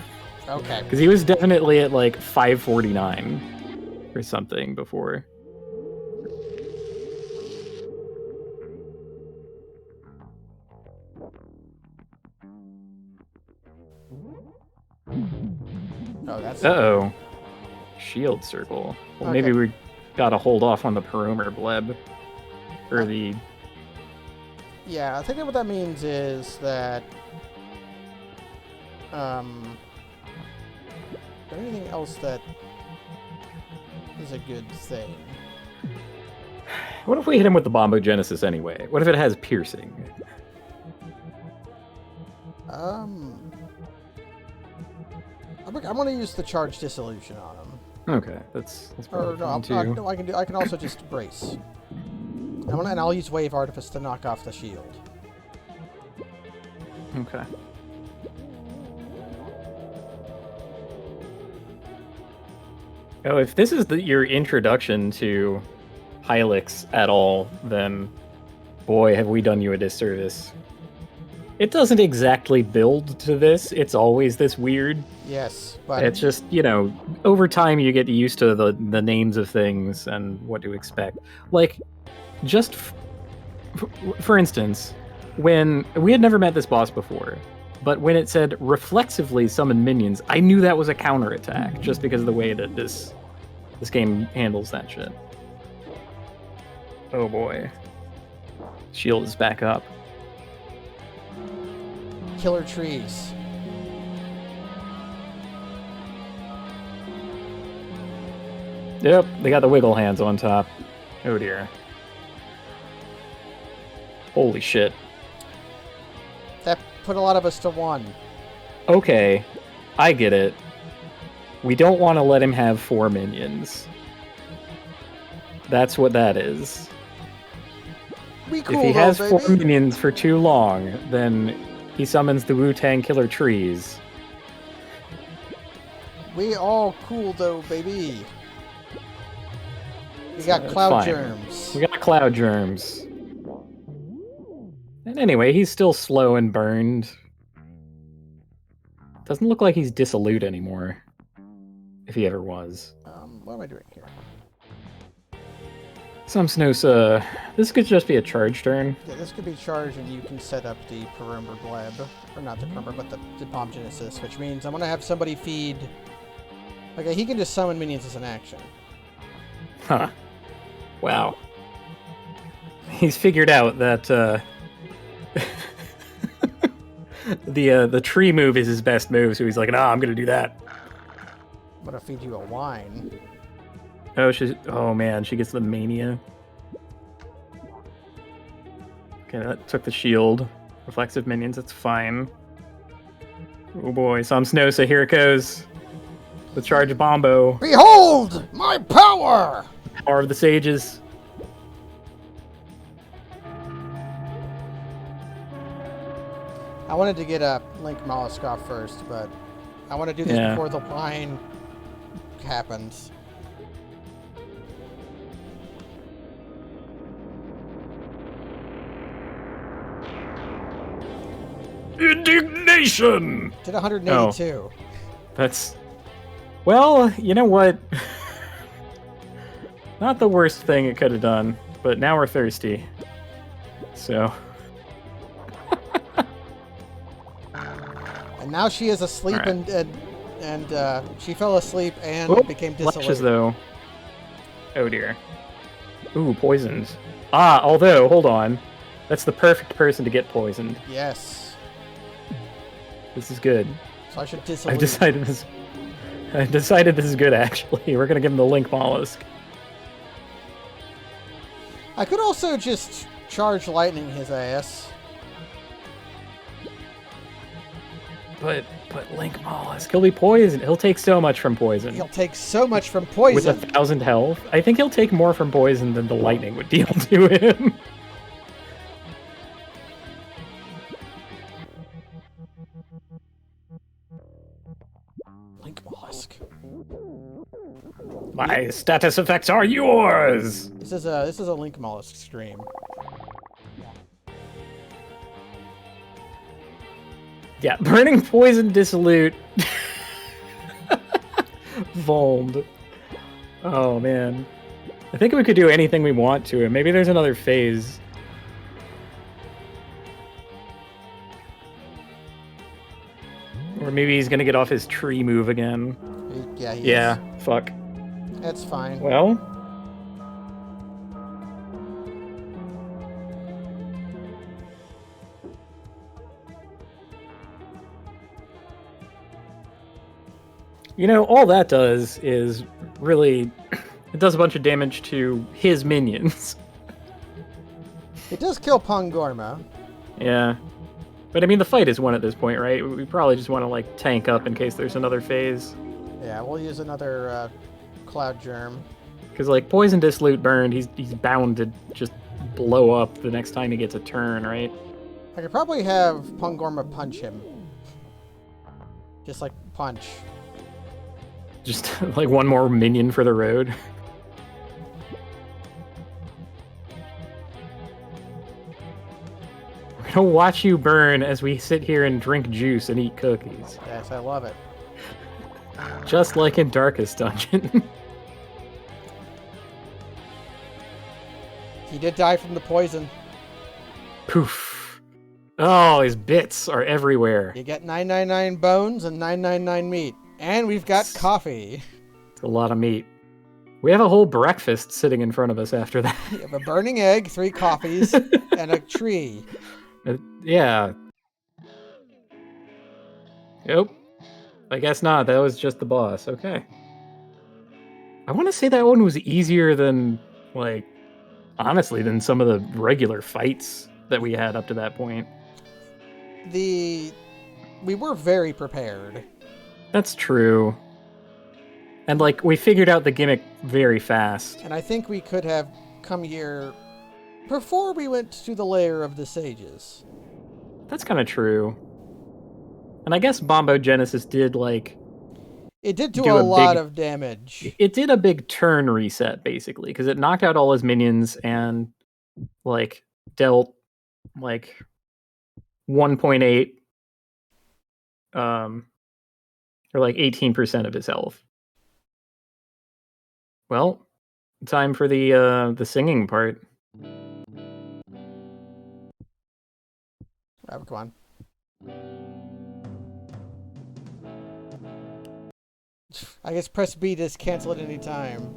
A: Okay.
B: Because he was definitely at like 549 or something before.
A: Oh, that's...
B: Uh-oh. Shield circle. Well,
A: Okay.
B: maybe we gotta hold off on the Paromer bleb. Or the...
A: Yeah, I think what that means is that... is there anything else that is a good thing?
B: What if we hit him with the Bombogenesis anyway? What if it has piercing?
A: I'm gonna use the charge dissolution on him.
B: Okay, that's
A: Or
B: probably
A: no,
B: fine too.
A: no, I can also just brace. And I'll use Wave Artifice to knock off the shield.
B: Okay. Oh, if this is your introduction to hylics at all, then boy, have we done you a disservice. It doesn't exactly build to this. It's always this weird.
A: Yes, but...
B: It's just, you know, over time you get used to the names of things and what to expect. Like, just for instance, when we had never met this boss before, but when it said reflexively summon minions, I knew that was a counterattack just because of the way that this game handles that shit. Oh boy. Shield is back up.
A: Killer trees.
B: Yep, they got the wiggle hands on top. Oh dear. Holy shit.
A: That put a lot of us to one.
B: Okay, I get it. We don't want to let him have 4 minions. That's what that is.
A: Be cool,
B: If he
A: though,
B: has
A: baby.
B: 4 minions for too long, then he summons the Wu-Tang Killer Trees.
A: We all cool though, baby. We got
B: That's
A: cloud
B: fine.
A: germs.
B: We got cloud germs. And anyway, he's still slow and burned. Doesn't look like he's dissolute anymore. If he ever was.
A: What am I doing here?
B: Some Snooze, this could just be a charge turn.
A: Yeah, this could be charged, and you can set up the Perimeter Bleb. Or not the Perimeter, but the Bomb Genesis, which means I'm going to have somebody feed... Okay, he can just summon minions as an action.
B: Huh. Wow. He's figured out that, the tree move is his best move, so he's like, nah, I'm gonna do that.
A: I'm going to feed you a wine.
B: Oh man, she gets the mania. Okay, that took the shield. Reflexive minions, that's fine. Oh boy, some Snosa, here it goes. The charge bombo.
A: Behold my power!
B: Power of the sages.
A: I wanted to get a Link Mollusk off first, but I want to do this before the wine happens.
B: Indignation!
A: Did 182.
B: Oh. That's... Well, you know what? Not the worst thing it could have done, but now we're thirsty. So...
A: And now she is asleep,
B: right.
A: and she fell asleep and became dissolute.
B: Flashes, though. Oh dear. Ooh, poisoned. Ah, although, hold on. That's the perfect person to get poisoned.
A: Yes.
B: This is good.
A: So I should dissolute.
B: I've decided this is good, actually. We're gonna give him the Link Mollusk.
A: I could also just charge lightning his ass.
B: But Link Mollusk, he'll be poisoned. He'll take so much from poison.
A: He'll take so much from poison.
B: With 1,000 health. I think he'll take more from poison than the lightning would deal to him.
A: Link Mollusk.
B: My status effects are yours!
A: This is a Link Mollusk stream.
B: Yeah, burning poison dissolute Volmed. Oh, man. I think we could do anything we want to him. Maybe there's another phase. Or maybe he's gonna get off his tree move again.
A: Yeah, he
B: Yeah,
A: is.
B: fuck.
A: That's fine.
B: Well... You know, all that does is really... It does a bunch of damage to his minions.
A: It does kill Pongorma.
B: Yeah. But I mean, the fight is won at this point, right? We probably just want to, like, tank up in case there's another phase.
A: Yeah, we'll use another Cloud Germ.
B: Because, like, Poison, Dissolute, Burned, he's bound to just blow up the next time he gets a turn, right?
A: I could probably have Pongorma punch him. Just like punch.
B: Just, like, one more minion for the road. We're gonna watch you burn as we sit here and drink juice and eat cookies.
A: Yes, I love it.
B: Just like in Darkest Dungeon.
A: He did die from the poison.
B: Poof. Oh, his bits are everywhere.
A: You get 999 bones and 999 meat. And we've got coffee.
B: It's a lot of meat. We have a whole breakfast sitting in front of us after that.
A: You have a burning egg, 3 coffees, and a tree.
B: Yeah. Yep. I guess not. That was just the boss. Okay. I want to say that one was easier than, like, honestly, than some of the regular fights that we had up to that point.
A: We were very prepared.
B: That's true. And, like, we figured out the gimmick very fast.
A: And I think we could have come here before we went to the lair of the sages.
B: That's kind of true. And I guess Bombo Genesis did, like...
A: It did do a lot of damage.
B: It did a big turn reset, basically, because it knocked out all his minions and, like, dealt, like, 1.8, or like 18% of his health. Well, time for the singing part.
A: Oh, come on. I guess press B to cancel at any time.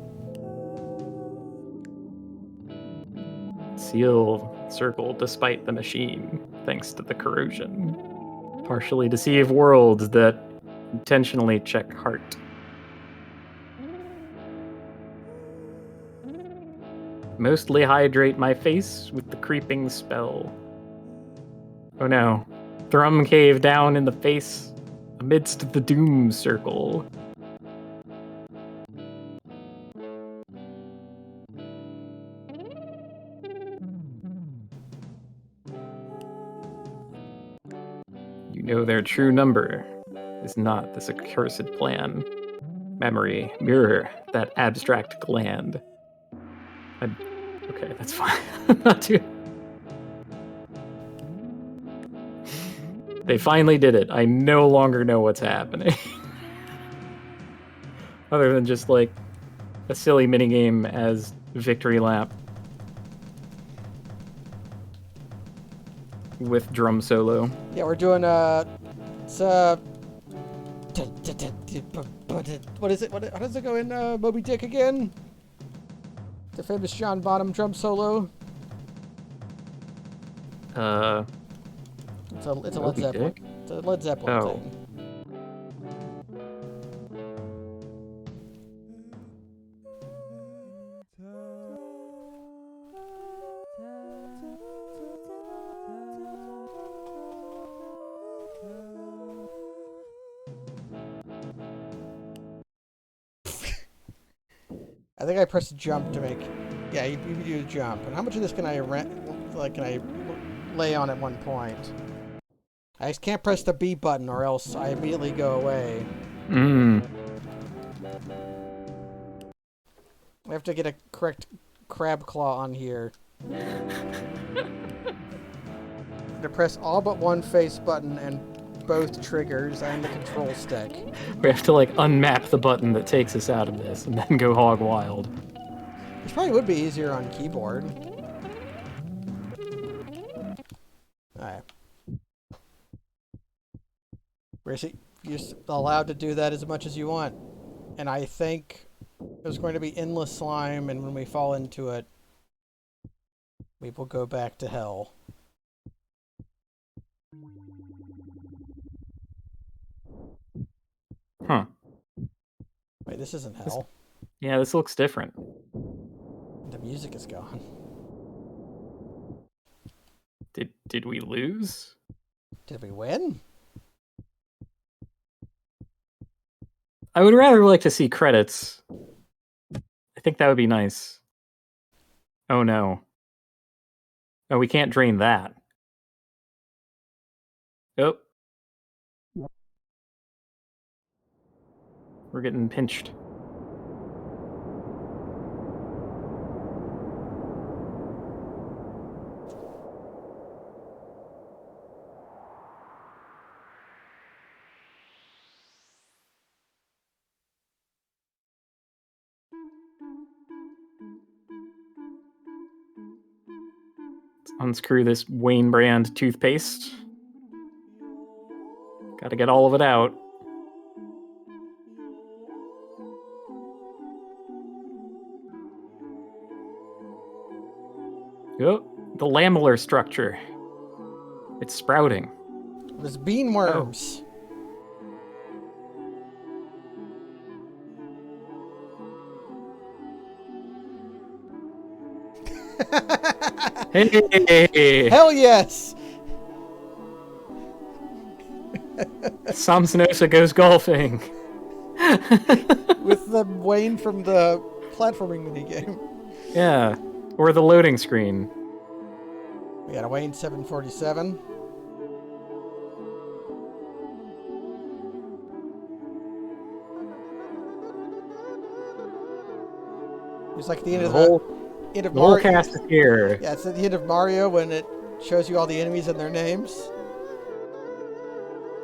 B: Seal circle despite the machine, thanks to the corrosion. Partially deceive worlds that intentionally check heart. Mostly hydrate my face with the creeping spell. Oh no. Thrum cave down in the face amidst the doom circle. You know their true number is not this accursed plan. Memory, mirror, that abstract gland. Okay, that's fine. Not too... They finally did it. I no longer know what's happening. Other than just, like, a silly minigame as victory lap. With drum solo.
A: Yeah, we're doing, it's, what is it? How does it go in, Moby Dick again? The famous John Bonham drum solo. It's a Led Zeppelin.
B: Dick?
A: It's a Led Zeppelin
B: Oh.
A: thing. I think I pressed jump to make. Yeah, you do jump. And how much of this can I lay on at one point? I just can't press the B button or else I immediately go away. I have to get a correct crab claw on here. To press all but one face button and both triggers and the control stick.
B: We have to like unmap the button that takes us out of this and then go hog wild.
A: Which probably would be easier on keyboard. Alright. You're allowed to do that as much as you want. And I think there's going to be endless slime, and when we fall into it, we will go back to hell.
B: Huh.
A: Wait, this isn't hell.
B: Yeah, this looks different.
A: The music is gone.
B: Did we lose?
A: Did we win?
B: I would rather like to see credits. I think that would be nice. Oh no. Oh, we can't drain that. Oh. We're getting pinched. Let's unscrew this Wayne brand toothpaste. Gotta get all of it out. Oh, the lamellar structure. It's sprouting.
A: There's bean worms.
B: Hey!
A: Hell yes!
B: Samsonosa goes golfing.
A: With the Wayne from the platforming minigame.
B: Yeah, or the loading screen.
A: We got a Wayne 747. It's like the end of
B: The whole
A: Mario.
B: cast is here.
A: Yeah, it's at the end of Mario when it shows you all the enemies and their names.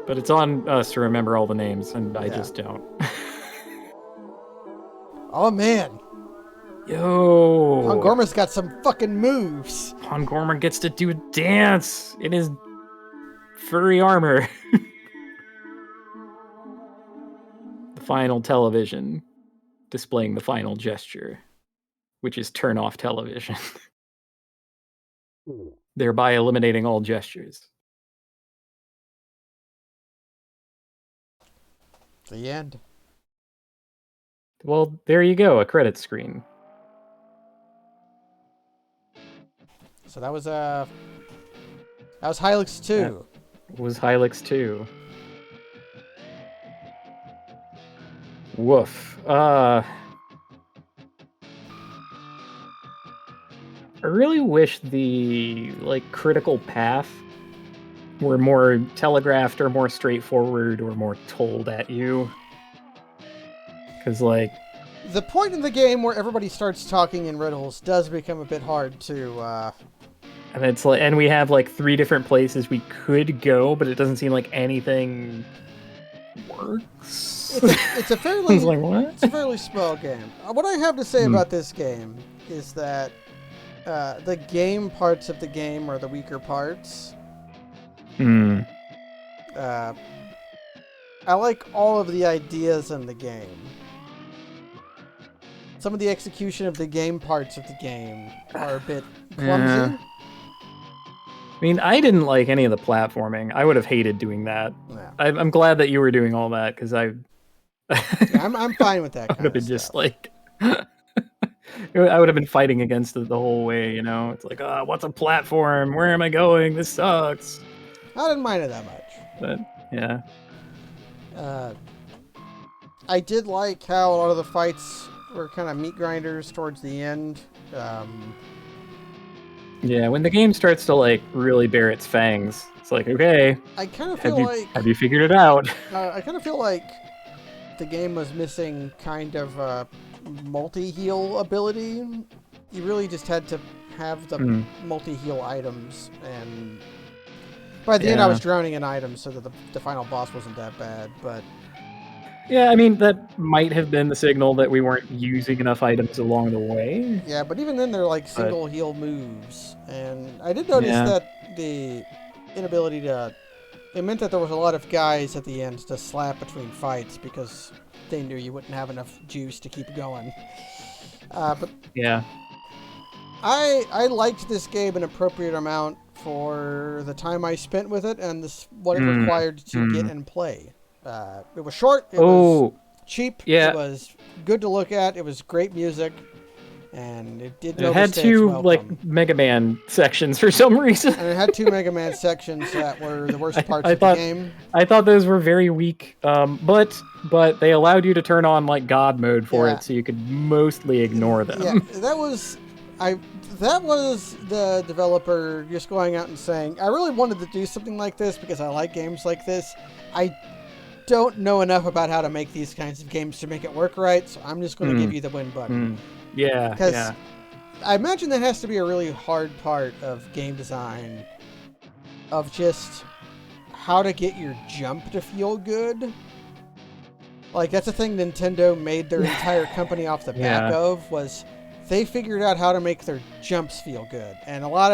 B: But it's on us to remember all the names, and I just don't.
A: Oh man.
B: Yo!
A: Pongorma's got some fucking moves.
B: Pongorma gets to do a dance in his furry armor. The final television displaying the final gesture, which is turn off television. Thereby eliminating all gestures.
A: The end.
B: Well, there you go, a credit screen.
A: So that was Hylics 2.
B: That was hylics 2. Woof. I really wish the critical path were more telegraphed or more straightforward or more told at you. Because
A: the point in the game where everybody starts talking in riddles does become a bit hard to
B: and it's and we have 3 different places we could go, but it doesn't seem like anything works.
A: It's a fairly
B: what?
A: It's a fairly small game. What I have to say about this game is that the game parts of the game are the weaker parts. I like all of the ideas in the game. Some of the execution of the game parts of the game are a bit clumsy.
B: I mean, I didn't like any of the platforming. I would have hated doing that.
A: Yeah.
B: I'm glad that you were doing all that, because
A: I'm fine with that kind
B: I would have been
A: of
B: just
A: stuff.
B: I would have been fighting against it the whole way, you know? It's like, what's a platform? Where am I going? This sucks.
A: I didn't mind it that much.
B: But, yeah.
A: I did like how a lot of the fights were kind of meat grinders towards the end.
B: Yeah, when the game starts to really bare its fangs, it's like, okay,
A: I kind of feel
B: have you figured it out?
A: I kind of feel like the game was missing kind of a multi-heal ability. You really just had to have the multi-heal items, and By the end, I
B: Yeah.
A: was drowning in items, so that the final boss wasn't that bad. But
B: Yeah, I mean, that might have been the signal that we weren't using enough items along the way.
A: yeah, but even then, they're like
B: But
A: single heal moves, and I did notice
B: yeah,
A: that the inability to. It meant that there was a lot of guys at the end to slap between fights because they knew you wouldn't have enough juice to keep going. But
B: yeah.
A: I liked this game an appropriate amount for the time I spent with it and what it required to get and play. It was short. It was cheap.
B: Yeah.
A: It was good to look at. It was great music, and it did.
B: It had two like Mega Man sections for some reason.
A: And it had two Mega Man sections that were the worst parts of the game.
B: I thought those were very weak, but they allowed you to turn on like God mode for it, so you could mostly ignore them.
A: Yeah, that was the developer just going out and saying, I really wanted to do something like this because I like games like this. I don't know enough about how to make these kinds of games to make it work right, so I'm just going to give you the win button.
B: Yeah,
A: because I imagine that has to be a really hard part of game design, of just how to get your jump to feel good. Like, that's a thing Nintendo made their entire company off the back of, was they figured out how to make their jumps feel good. And a lot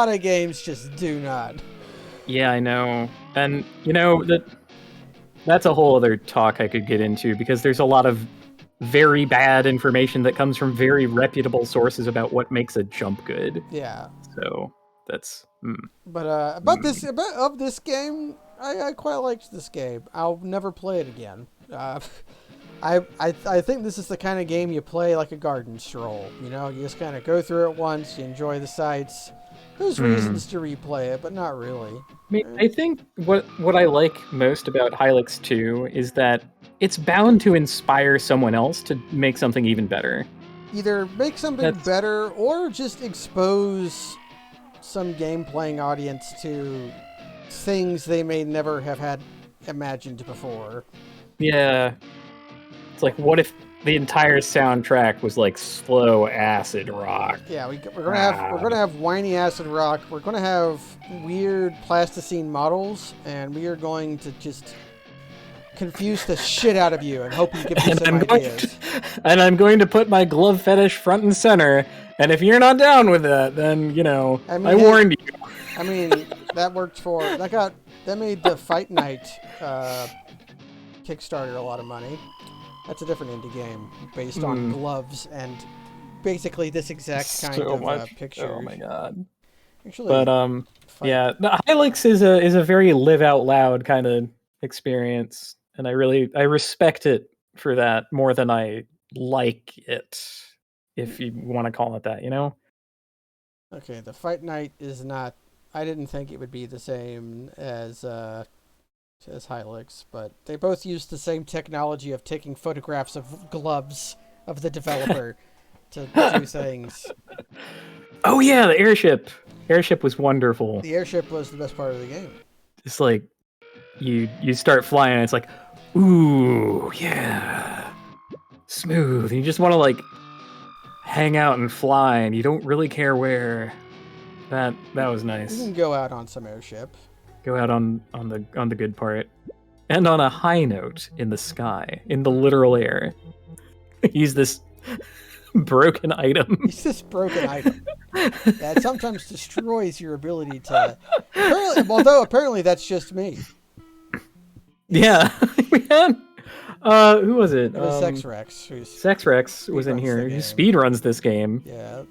A: of games just do not.
B: Yeah, I know. And, you know, that's a whole other talk I could get into, because there's a lot of very bad information that comes from very reputable sources about what makes a jump good.
A: Yeah.
B: So, that's...
A: But of this game, I quite liked this game. I'll never play it again. I think this is the kind of game you play like a garden stroll. You know, you just kind of go through it once, you enjoy the sights. There's reasons to replay it, but not really.
B: I mean, I think what I like most about Hylics 2 is that it's bound to inspire someone else to make something even better.
A: Either make something better or just expose some game-playing audience to things they may never have had imagined before.
B: Yeah. It's like, what if the entire soundtrack was like slow acid rock?
A: Yeah, we're gonna have whiny acid rock. We're gonna have weird plasticine models, and we are going to just confuse the shit out of you and hope you give us some ideas.
B: And I'm going to put my glove fetish front and center. And if you're not down with that, then I warned you.
A: I mean, that worked for that made the Fight Night Kickstarter a lot of money. That's a different indie game based on gloves and basically this exact kind of picture.
B: Oh my god!
A: Actually,
B: but the Hylics is a very live out loud kind of experience, and I respect it for that more than I like it, if you want to call it that, you know.
A: Okay, the Fight Night is not. I didn't think it would be the same as Hylics, but they both use the same technology of taking photographs of gloves of the developer to do things.
B: Oh yeah, the airship. Airship was wonderful.
A: The airship was the best part of the game.
B: It's like you start flying and it's like, ooh, yeah. Smooth. You just want to like hang out and fly and you don't really care where. That was nice.
A: You can go out on some airship.
B: Go out on the good part. And on a high note in the sky, in the literal air. Use this broken item.
A: Use this broken item. That sometimes destroys your ability to... Apparently that's just me.
B: Yeah. We had... who was it?
A: It was Sex-Rex.
B: Sex-Rex was in here. He speedruns this game.
A: Yeah.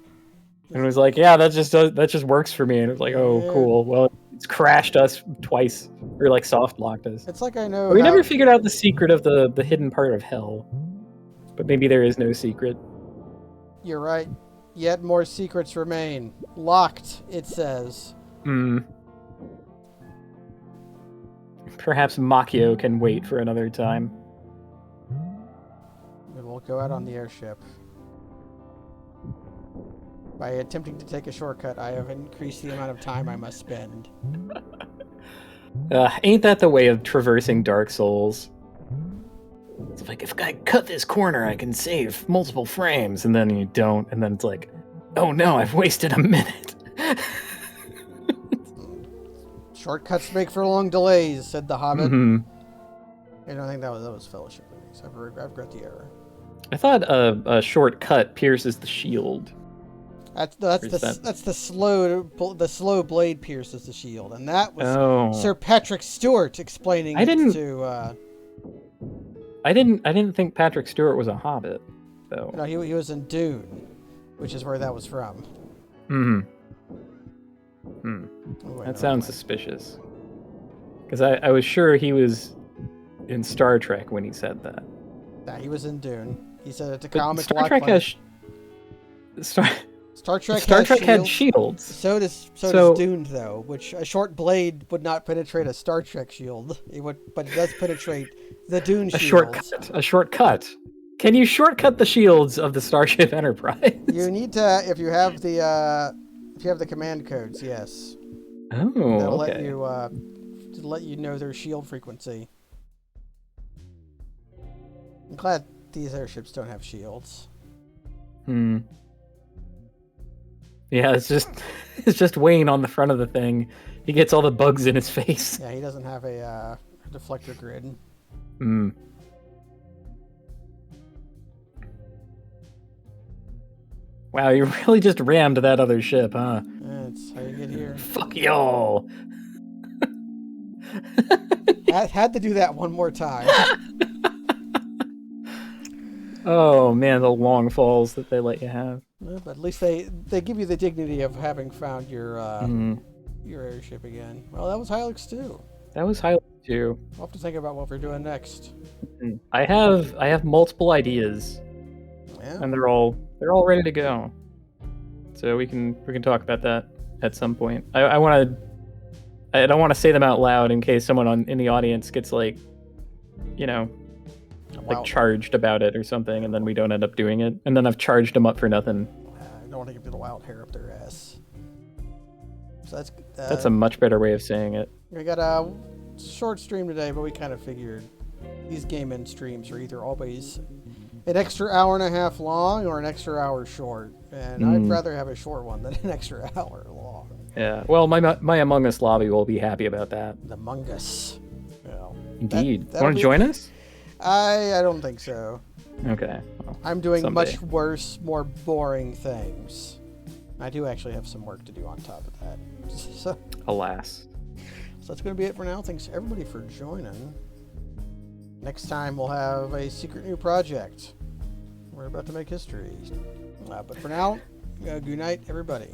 B: And it was like, yeah, that just works for me. And it was like, oh, cool. Well, it's crashed us twice, or like soft blocked us.
A: It's like I know.
B: We never figured out the secret of the hidden part of hell, but maybe there is no secret.
A: You're right. Yet more secrets remain. Locked, it says.
B: Perhaps Makio can wait for another time.
A: We'll go out on the airship. By attempting to take a shortcut, I have increased the amount of time I must spend.
B: Ain't that the way of traversing Dark Souls? It's like, if I cut this corner, I can save multiple frames, and then you don't, and then it's like, oh no, I've wasted a minute.
A: Shortcuts make for long delays, said the Hobbit.
B: Hmm.
A: I don't think that was Fellowship of the Ring. I've regret the error.
B: I thought a shortcut pierces the shield.
A: That's
B: Or is
A: the slow blade pierces the shield, and that was
B: Oh.
A: Sir Patrick Stewart explaining
B: I didn't-
A: to.
B: I didn't think Patrick Stewart was a hobbit, though.
A: No, he was in Dune, which is where that was from.
B: Hmm.
A: Oh, wait,
B: That
A: no,
B: sounds
A: wait.
B: suspicious. Because I was sure he was in Star Trek when he said that.
A: Nah, he was in Dune. He said it to
B: But
A: comic
B: Star Trek has Star Trek had shields.
A: So does Dune, though, which a short blade would not penetrate a Star Trek shield. But it does penetrate the Dune shields.
B: A shortcut. Can you shortcut the shields of the Starship Enterprise?
A: You need to if you have the command codes, yes.
B: Oh,
A: That'll
B: okay.
A: let you know their shield frequency. I'm glad these airships don't have shields.
B: Yeah, it's just Wayne on the front of the thing. He gets all the bugs in his face.
A: Yeah, he doesn't have a deflector grid.
B: Wow, you really just rammed that other ship, huh?
A: That's how you get here.
B: Fuck y'all.
A: I had to do that one more time.
B: Oh man, the long falls that they let you have.
A: But at least they give you the dignity of having found your airship again. Well, that was Hylics too.
B: That was highlight too.
A: We'll have to think about what we're doing next.
B: I have multiple ideas,
A: Yeah.
B: and they're all ready to go. So we can talk about that at some point. I don't want to say them out loud in case someone in the audience gets like charged about it or something, and then we don't end up doing it, and then I've charged them up for nothing.
A: I don't want to give the wild hair up their ass. So
B: That's a much better way of saying it.
A: We got a short stream today, but we kind of figured these game end streams are either always an extra hour and a half long or an extra hour short, and I'd rather have a short one than an extra hour long.
B: Yeah. Well, my Among Us lobby will be happy about that.
A: The Among Us. Well,
B: Indeed. Want to join us?
A: I don't think so.
B: Okay. Well,
A: I'm doing
B: someday.
A: much worse, more boring things. I do actually have some work to do on top of that. So
B: Alas.
A: that's going to be it for now. Thanks everybody for joining. Next time we'll have a secret new project. We're about to make history. But for now, good night, everybody.